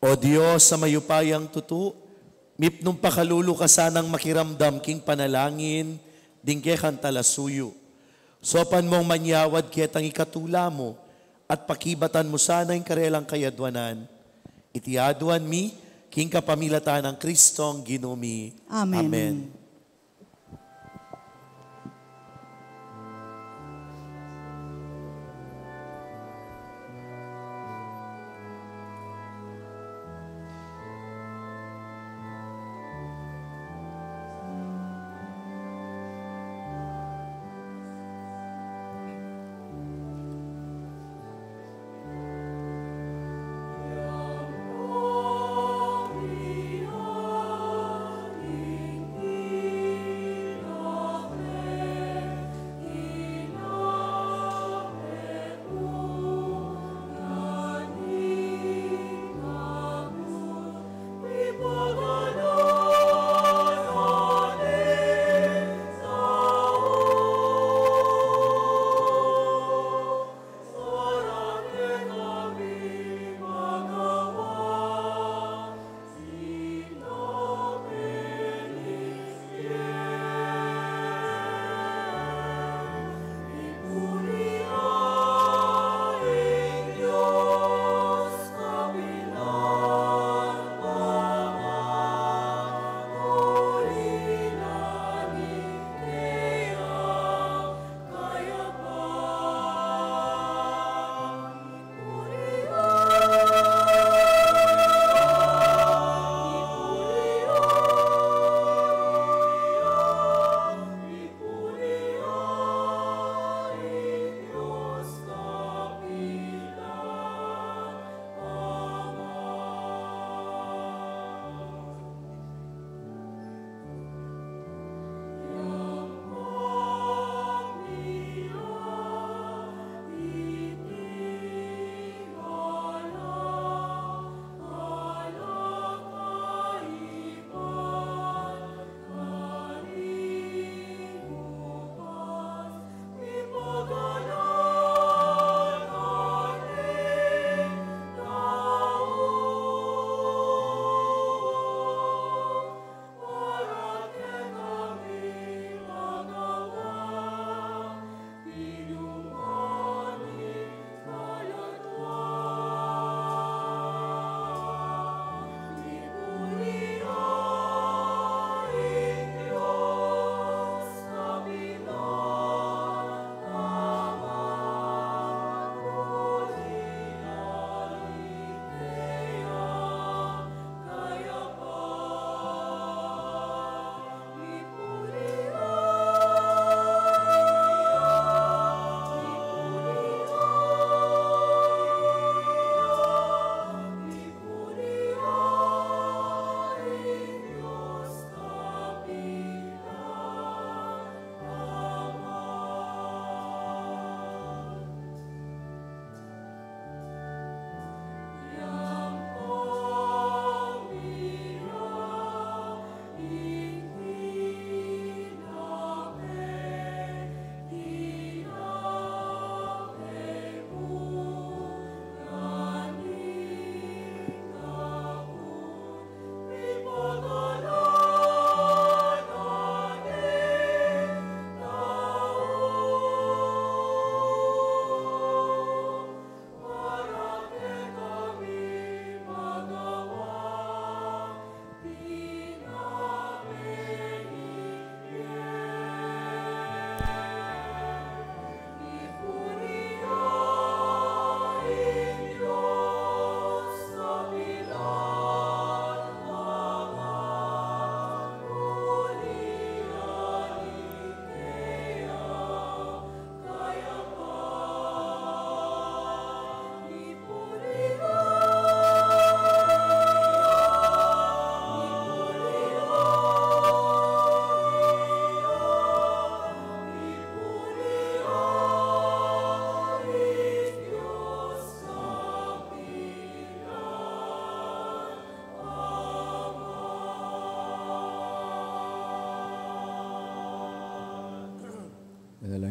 O Diyos, sa mayupayang tutu, mipnong pakalulu ka sanang makiramdam king panalangin, dingkekan talasuyo. Sopan mong manyawad ketang ikatula mo, at pakibatan mo sana yung karelang kayadwanan. Itiaduan mi, king kapamilatan ng Kristong Ginumi. Amen. Amen.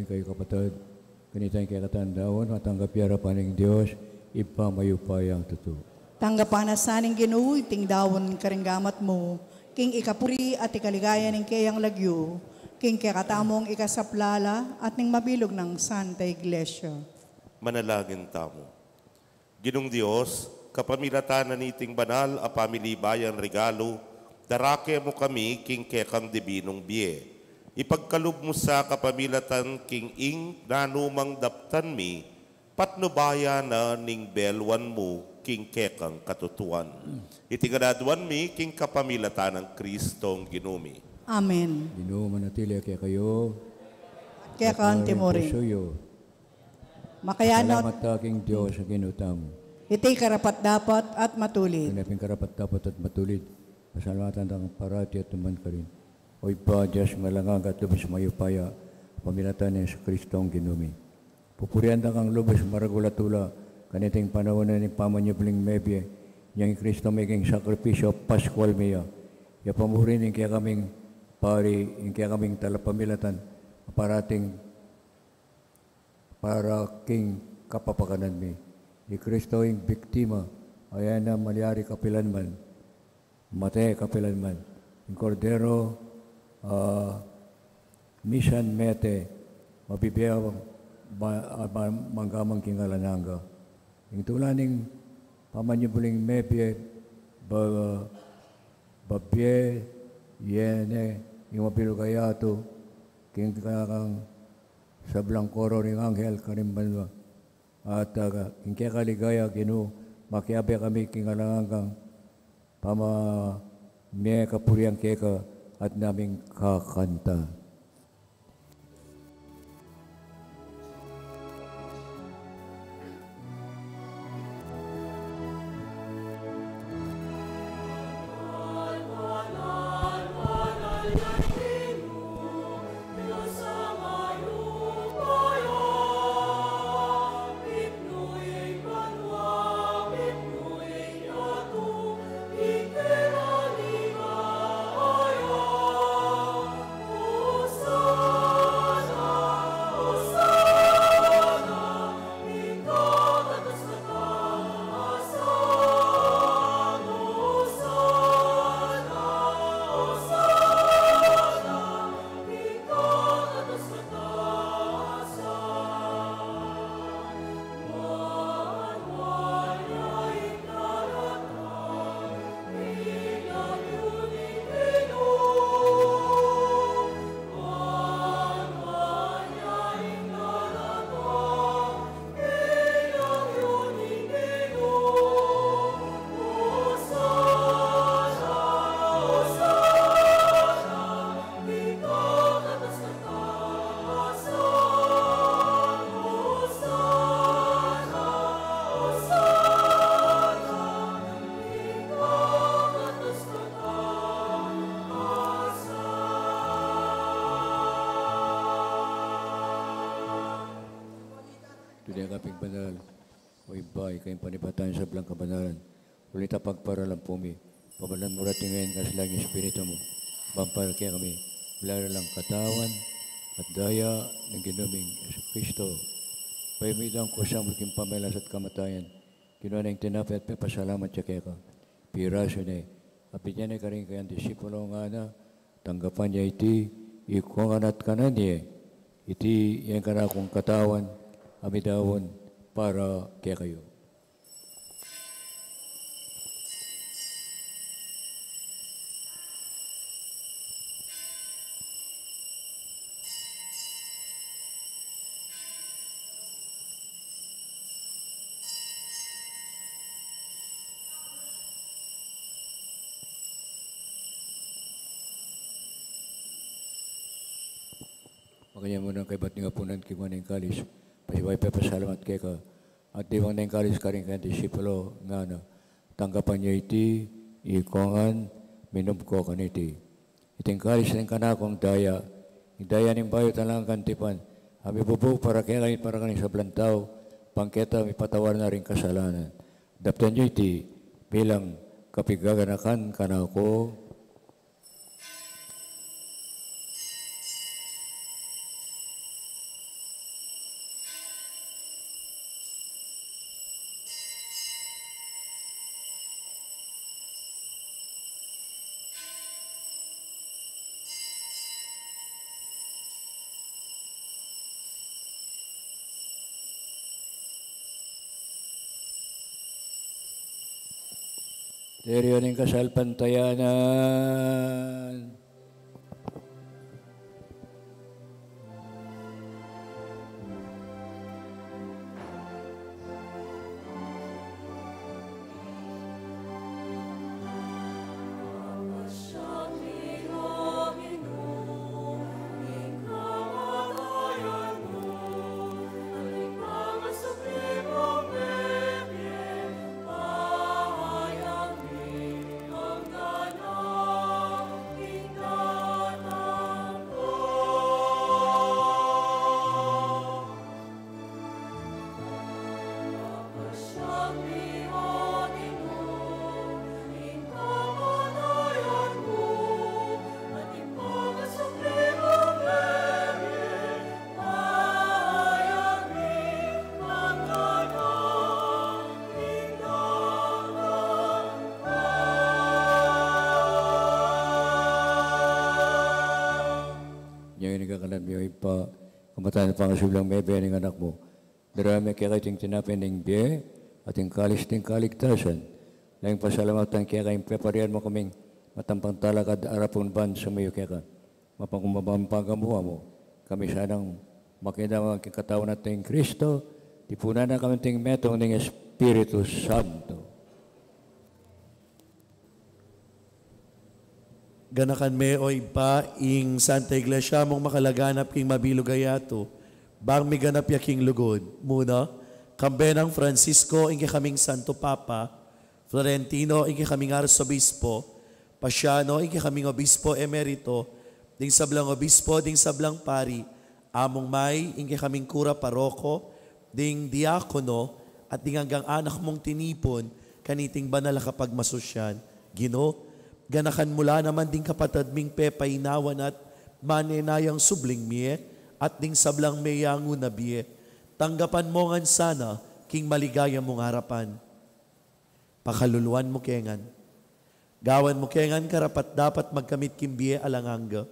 kayo kapatid. Ganitang kaya katandawon, matanggap yara pa ng Diyos, ipamayupay ang totoo. Tanggapan na saning Ginoo, iting dawon karinggamat mo, king ikapuri at ikaligaya ng kayang lagyo, king kakatamong ikasaplala at ning mabilog ng Santa Iglesia. Manalangin tamo. Ginong Diyos, kapamilatan na niting banal a pamilibayan regalo, darake mo kami king kekang dibinong biye. Ipagkalub mo sa kapamilatan king ing nanumang daptan mi, patnubaya na ning belwan mo king kekang katutuan. Itingadaduan mi king kapamilatan ng Kristong ginumi. Amen. Ginoo manatili kaya kayo. Kaya kaan timori. Pusuyo. Makayanot, Salamat aking Diyos sa ginutam. iti karapat dapat at matulid. Pinaping karapat dapat at matulid. Pasalamatan ang parati at tuman ka rin. Oy pa, Diyos malangang at lubos mayupaya, pamilatan ni sa Kristong ginumi. Pupurian kang lubos maragulatula, kaniting panahon na ni pamanyabling mebye, niyang Kristo maging sakripisyo Pascual miya. Ya pamurin yung kaya kaming pari, yung kaya kaming talapamilatan, parating para king kapapakanan mi. Ni Kristo yung biktima, ayan na malyari kapilanman, mate kapilanman. Yung kordero, Misan mete, mabibiyaw manggamang kingalananga. Yung tulaning pamanyabuling mebye, babye, yene, yung mapilugayato, king kakang sablang koro ng anghel karimbanwa. At king kakaligaya, ginu, makiabe kami kingalangang pamamye kapuriang keka, at naming kakanta. Kaping banal, o iba, ikayong panibatan sa blang kabanalan. Ulita pagparalang pumi, pabalan mo rating ngayon kasi lang yung Espiritu mo. Bampal kaya kami, wala lang katawan at daya ng ginuming Yesu Kristo. Pahimidang ko sa mulking pamalas at kamatayan. Kinuha na yung tinapay at pasalamat siya kaya ka. Piraso na apit niya na ka rin kayang disipulo nga na, tanggapan niya iti, ikunganat ka na niya. Iti yan ka na akong katawan, amidawon para kaya kayo. Makanya mo nang kay ba't nga punan kimuha ng kalis. Pasiway pa pasalamat kay ka. At diwang na yung kalis ka rin kaya disipulo nga na. Tanggapan niya iti, ikongan, minum ko kaniti. Iting kalis ng kanakong daya. Yung daya ng bayo talang kantipan. Ami bubog para kaya kayo para kanin sa blantaw. Pangketa may patawar na rin kasalanan. Daptan niyo iti bilang kapigaganakan kanako. Teriyo ng kasalpantayanan. Nagkakalat mo yung pa, kamataan na pangasublang mebe ng anak mo. Darami kaya kayong tinapin ng biye at yung kalis ng kaligtasan. Layang pasalamatan kaya kayong preparian mo kaming matampang talakad arapon ban sa mayo kaya ka. Mapangkumabampagamuha mo. Kami sanang makita ang katawan natin Kristo, tipunan na kami ting metong ng Espiritu Santo. Ganakan me o ipa ing Santa Iglesia mong makalaganap king mabilugayato, bang may ganap yaking lugod. Muna, kambenang Francisco ing kaming Santo Papa, Florentino ing kaming Arsobispo, Pasiano ing kaming Obispo Emerito, ding sablang Obispo, ding sablang Pari, among may ing kaming Kura Paroko, ding Diakono, at ding hanggang anak mong tinipon, kaniting banal kapag masusyan. Gino, ganakan mula naman ding kapatid ming pepainawan at manenayang subling miye at ding sablang meyangu na biye. Tanggapan mo ngan sana king maligaya mong harapan. Pakaluluan mo kengan. Gawan mo kengan karapat dapat magkamit kimbiye alanganga.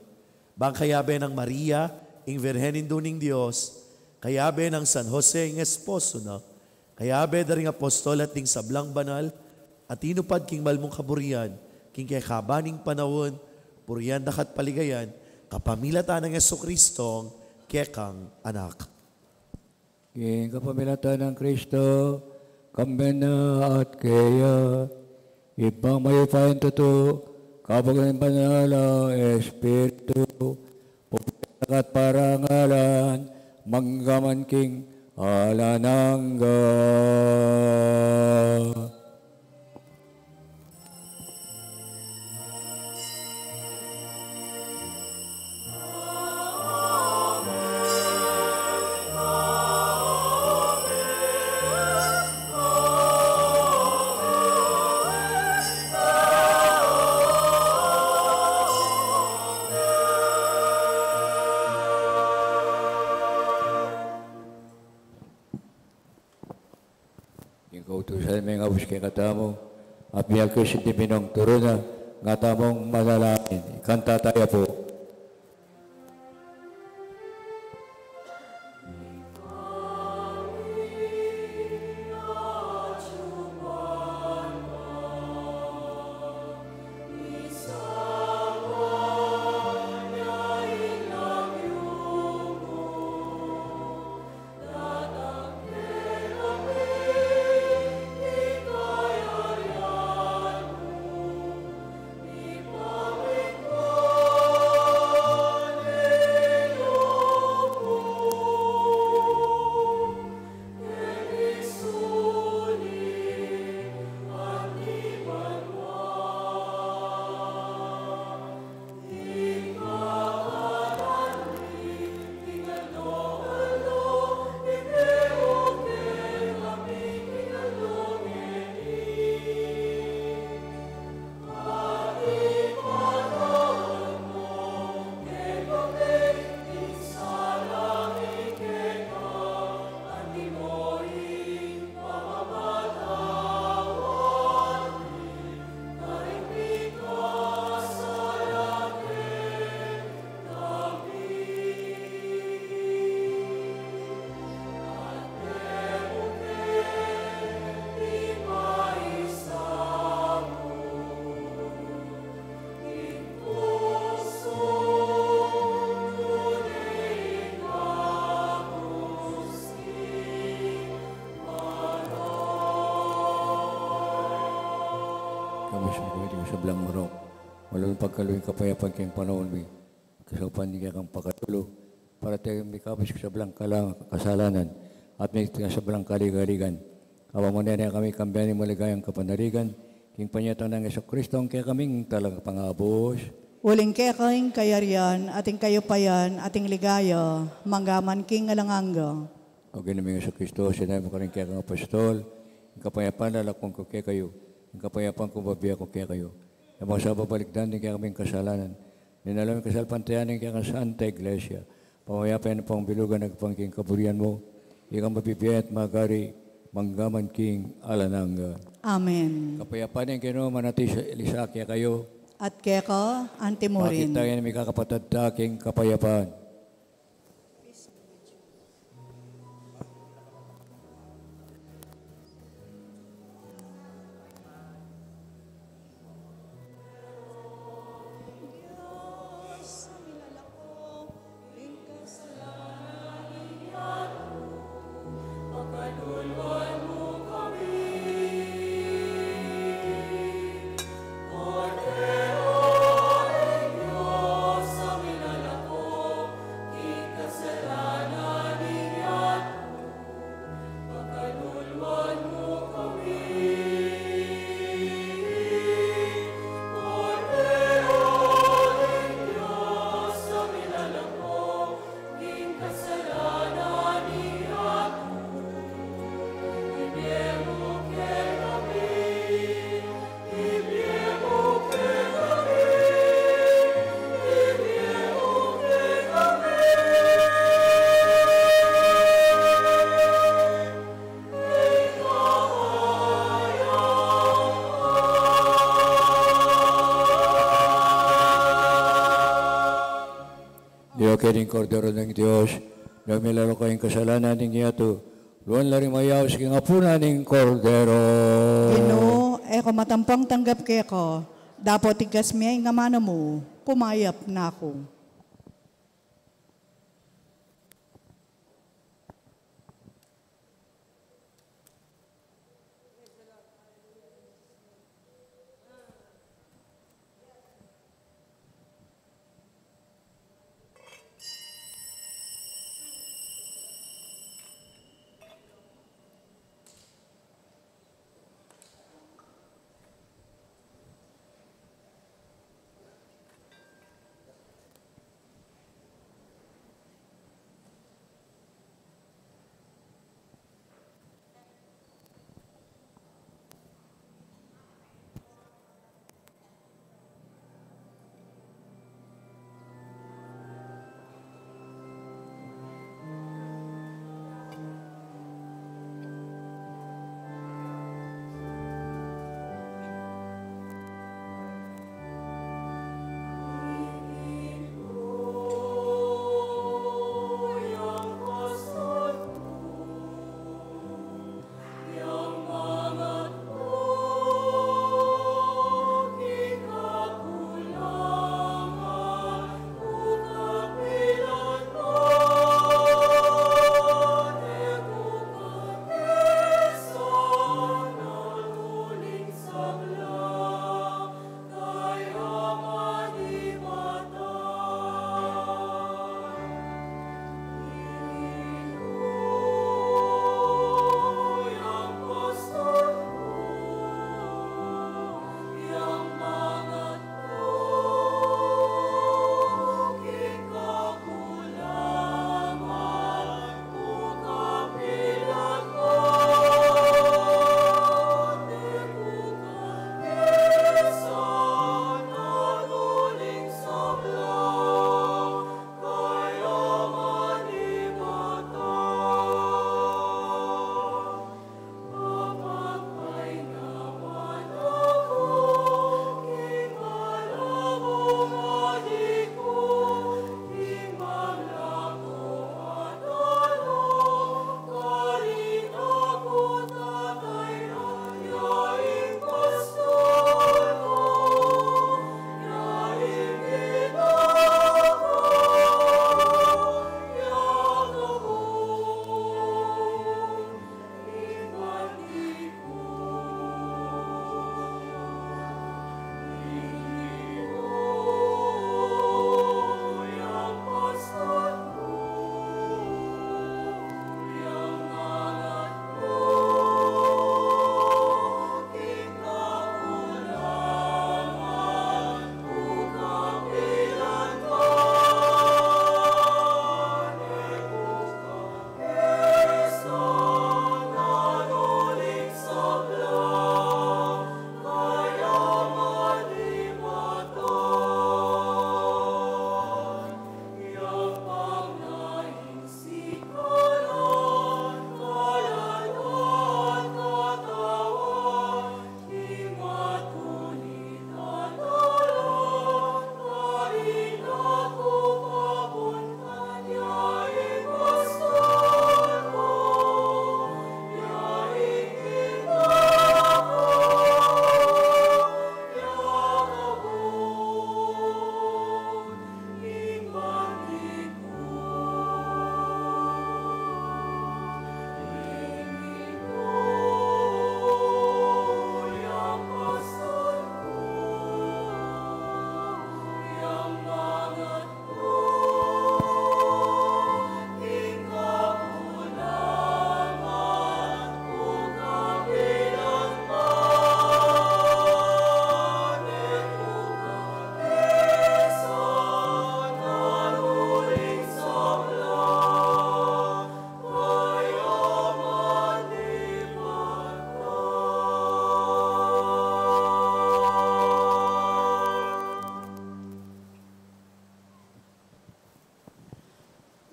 Bang kayabe ng Maria, ing Virgenin Duning Diyos, kayabe ng San Jose ing Esposo na, kayabe daring apostol at ding sablang banal, at inupad king malmong kaburian, king kay kabaning panahon, puriyan dakat paligayan, kapamilatan ng Yesu-Kristong kekang anak. King kapamilatan ng Kristo, kamben na at kaya, ipang mayupayan totoo, kapag banala, Espiritu, pupitak at parangalan, manggaman king alanangga. Kautusan may nga buskay katamo, at biyag ko si Tipinong Turuna, nga tamong malalangin. Kanta tayo po. Oh sa belang manok. Walang pagkaluin kapayapang kayong panahon mi. Kasapan niya kang pagkatulo. Para tayo may kapis sa belang kasalanan. At may sa belang kaligaligan. Awa mo na kami kambiyan ni maligayang kapanarigan. King panyatan ng Yesu Kristo ang kaya kaming talagang pangabos. Uling kekaing kayarian, ating kayopayan, ating ligaya, manggaman king alanganga. O ginaming Yesu Kristo, sinabi mo ka rin kaya kang apostol. Ang kapayapan lalakpong ko kaya kayo. Ang kapayapan ko babiya ko kaya kayo. Ang mga sa babalikdan din kaya kaming kasalanan. Ninalaming kasalpantayan din kaya kang Santa Iglesia. Pamayapan na pang bilugan nagpangking kaburian mo. Ikang mabibiyay at magari, manggaman king alananga. Amen. Kapayapan din kino manati sa Elisa kaya kayo. At keka, Bakit antimorin. tayo na may kakapatad taking kapayapaan? Kiring Kordero ng Diyos, na milaro kayong kasalanan ng iyato, luan laring mayaw sa kingapuna ng Kordero. Ginoo, eko matampang tanggap keko, dapat tigas miya nga mano mo, pumayap na ako.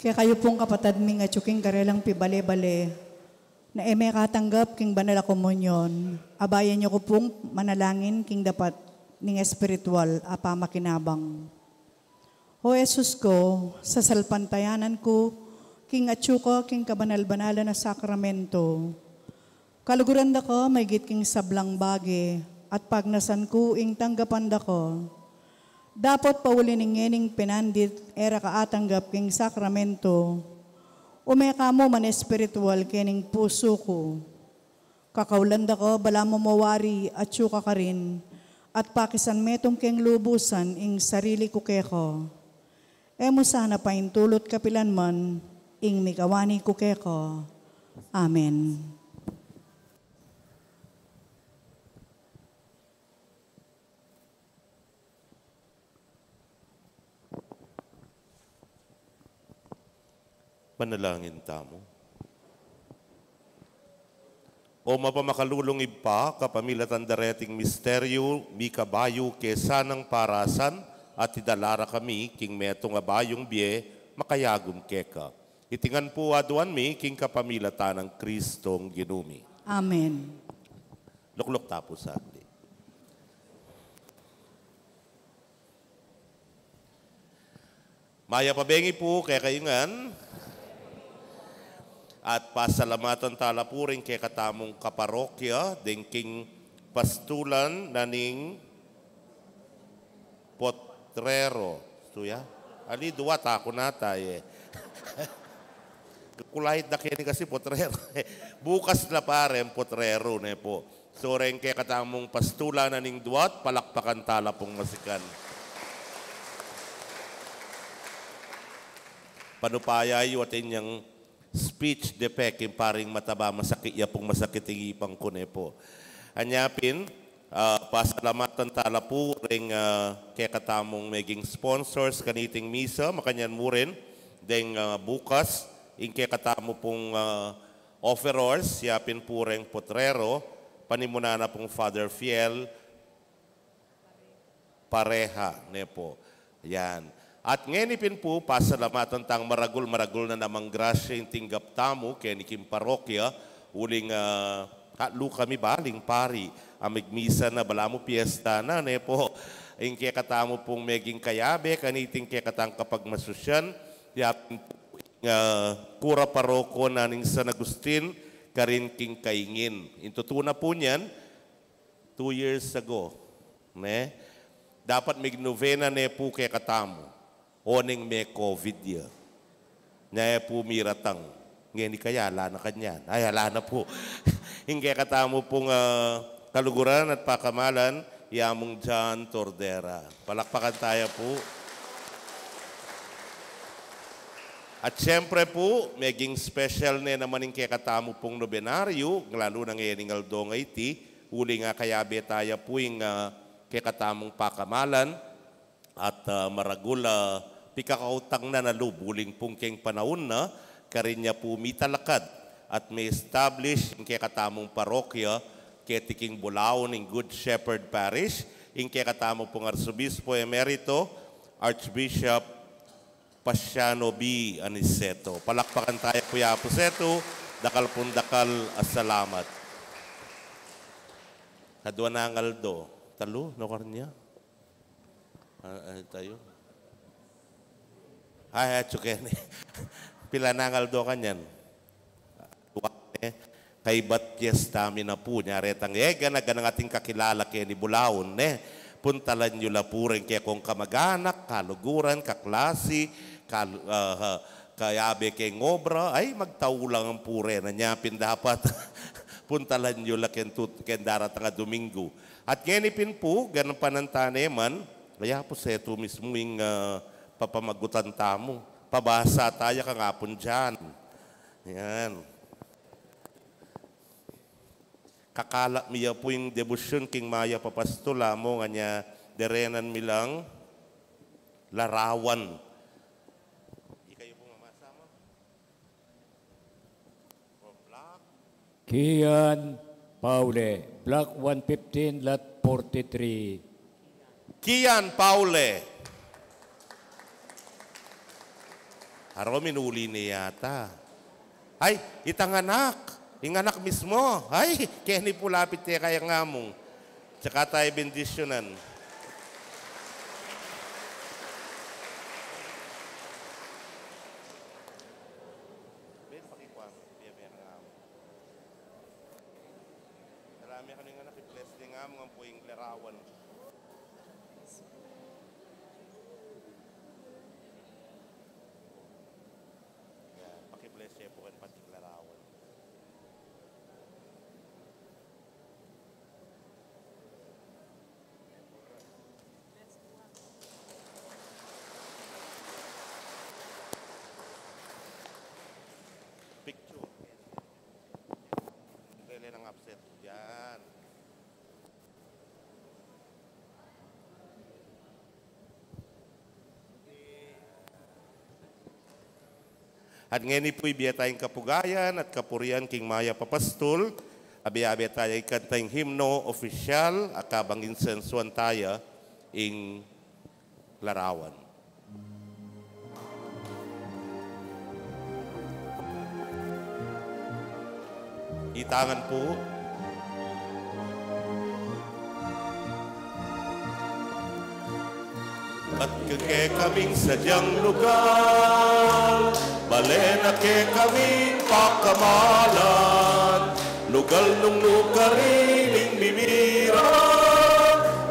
Kaya kayo pong kapatad mi nga tsuking karelang pibale-bale, na eme katanggap king banal a komunyon, abayan niyo ko pong manalangin king dapat ning espiritual apa makinabang. O Jesus ko, sa salpantayanan ko, king atsuko king kabanal-banala na sakramento, kaluguran da ko, may git king sablang bagi, at pagnasan ko, ing tanggapan da ko. Dapat pauli ning ngening pinandit, era kaatanggap king sakramento, umeka mo man espiritual kening puso ko. Kakaulan da ko, bala mo mawari, at syuka ka rin, at pakisan metong keng lubusan, ing sarili ko keko. Emo sana paintulot kapilan man, ing mikawani ko keko. Amen. Manalangin tamo. O mapamakalulong ipa, kapamilatan dareting misteryo, mi kabayo kesanang parasan, at idalara kami, king metong abayong biye, makayagum keka. Itingan po aduan mi, king kapamilatan ng Kristong ginumi. Amen. Luklok tapo sa atin. Maya pabengi po, kaya kayungan, at pasalamatan tala po rin kay katamong kaparokya, dengking pastulan na ning Potrero. Suya? Ali, duwa tako na tayo. Kulahit na kini kasi Potrero. Bukas na parem Potrero na po. So rin kay katamong pastulan na ning duwat, palakpakan tala pong masikan. Panupaya yu atin yung speech defect, yung paring mataba, masakit, pong masakit yung ipang ko po. Anyapin, pasalamatan tala po rin kaya katamong maging sponsors kaniting misa, makanyan mo rin, deng bukas, yung kaya katamo pong offerors, yapin po rin Potrero, panimuna na pong Father Fiel, pareha, po. Yan. At ngenipin po, pasalamatan tang maragul na namang grasya yung tinggap tamo, kaya ni Kim Parokya, uling katlo kami baling pari, amigmisa na balamo piyesta na, po. Yung kaya katamo pong meging kayabe, kaniting kaya katang kapag masusyan, yapin po, kura paroko na ning San Agustin, karin king kaingin. Intutuna po niyan, 2 years ago, dapat may novena po kaya katamo. Oning may COVID ya. Naya po miratang. Ngayon kaya, ala na kanyan. Ay, ala na po. Hindi katamo pong kaluguran at pakamalan, Yamong John Tordera. Palakpakan tayo po. At siyempre po, maging special na naman yung katamo pong nobenaryo, lalo na ngayon ng Aldong IT, uli nga kayabe tayo po yung katamong pakamalan at maragula pikakautang na nalubuling pong keng panahon na, karin niya po mitalakad at may establish yung katamong parokya, ketiking Bulaon ng Good Shepherd Parish, yung katamong pong Arsobispo Emerito, Archbishop Pasiano B. Aniceto. Palakpakan tayo po ya po seto, dakal pong dakal asalamat. Kadwa na ang Aldo. Talo, no karnya? Tayo. Ay, tsuken. Pila na ang Aldo kanyan. Kay Batyes tami na po niya. Retang, ganang ating kakilala kaya ni Bulaon. Puntalan nyo la po rin kaya kung kamag-anak, kaluguran, kaklase, kayabe kay ngobra, ay magtaulang ang pure na nyapin dapat. Puntalan nyo la kaya darat nga Domingo. At ngenipin po, ganang panantaneman, kaya po seto mismo yung papamagutan tamo. Pabasa tayo kangapon dyan. Yan. Kakala miya po yung debosyon king Maya Papastula mo nga niya derenan milang larawan. Di kayo po mamasama? Kian Paule, Block 115, Lot 43. Kian Paule. Haro, minuli niya yata. Ay, itang anak. Yung anak mismo. Ay, kaya ni pulapit niya kaya nga mong. Tsaka tayo bendisyonan. Marami ka nga anak, i-bless niya nga mong ang puwing larawan. Paki-bless siya po kan pating larawan. Picture. Kailan ang upset. Yan. At ngayon po'y biya tayong kapugayan at kapurian king Maya Papastol. Abi-abi tayo ikantayong himno opisyal, akabang insensuan tayo ing larawan. Itangan po. At kake kaming sadyang lugar, balena ke kaming pakamalan, lugal nung lukariling bibira,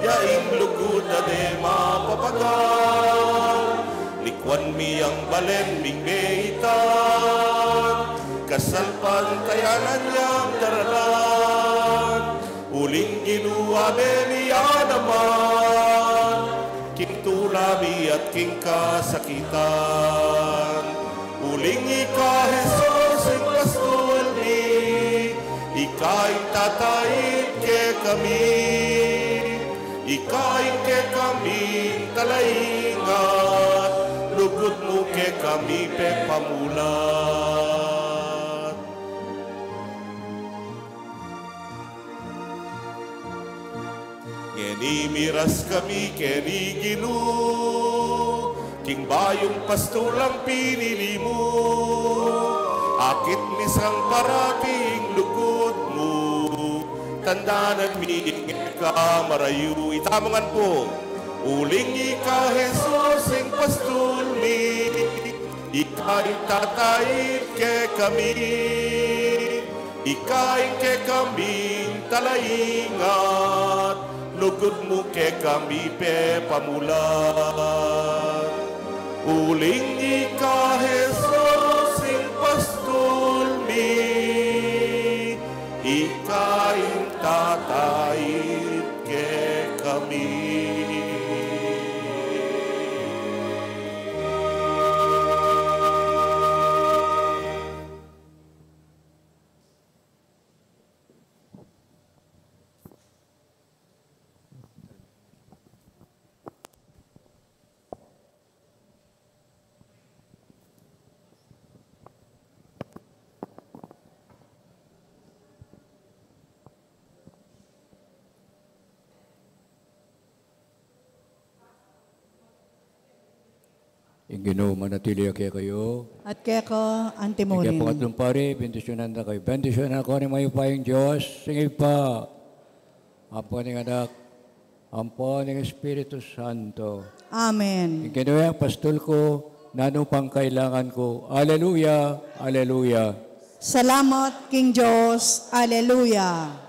yaing lugod na de mapapagal, likwan miyang balen ming beitan, kasalpan tayanan niyang daralan, uling ginuwabe niya naman, king tulami at king kasakitan. Uling ika, Jesus, ang pastol mi, ika'y tatayin ke kami, ika'y ke kami talaingat, lugod mo ke kami pe pamulat. Keni miras kami, keni ginu, king bayong pastulang pinili mo, akit misang parating lugod mo, tandanan miingit ka marayu. Itamangan po, uling ika Jesus ang pastul mi, ika'y tatayin ke kami, ika'y ke kaming talaingat, lugod mo ke kami pe pamulat. Uling ika Jesus ang pastol mi, ika'y tatayin ke kami. Ginoo manatili kaya kayo. At kaya ko, Kaya antimonin. pangatlong pari, bendisyonan na kayo. Bendisyonan ako ni mayo pa yung Diyos. Sige pa. Apo ng anak. Apo ng Espiritu Santo. Amen. Ginoo ang pastol ko, nanupang kailangan ko. Alleluia, alleluia. Salamat, King Diyos. Alleluia.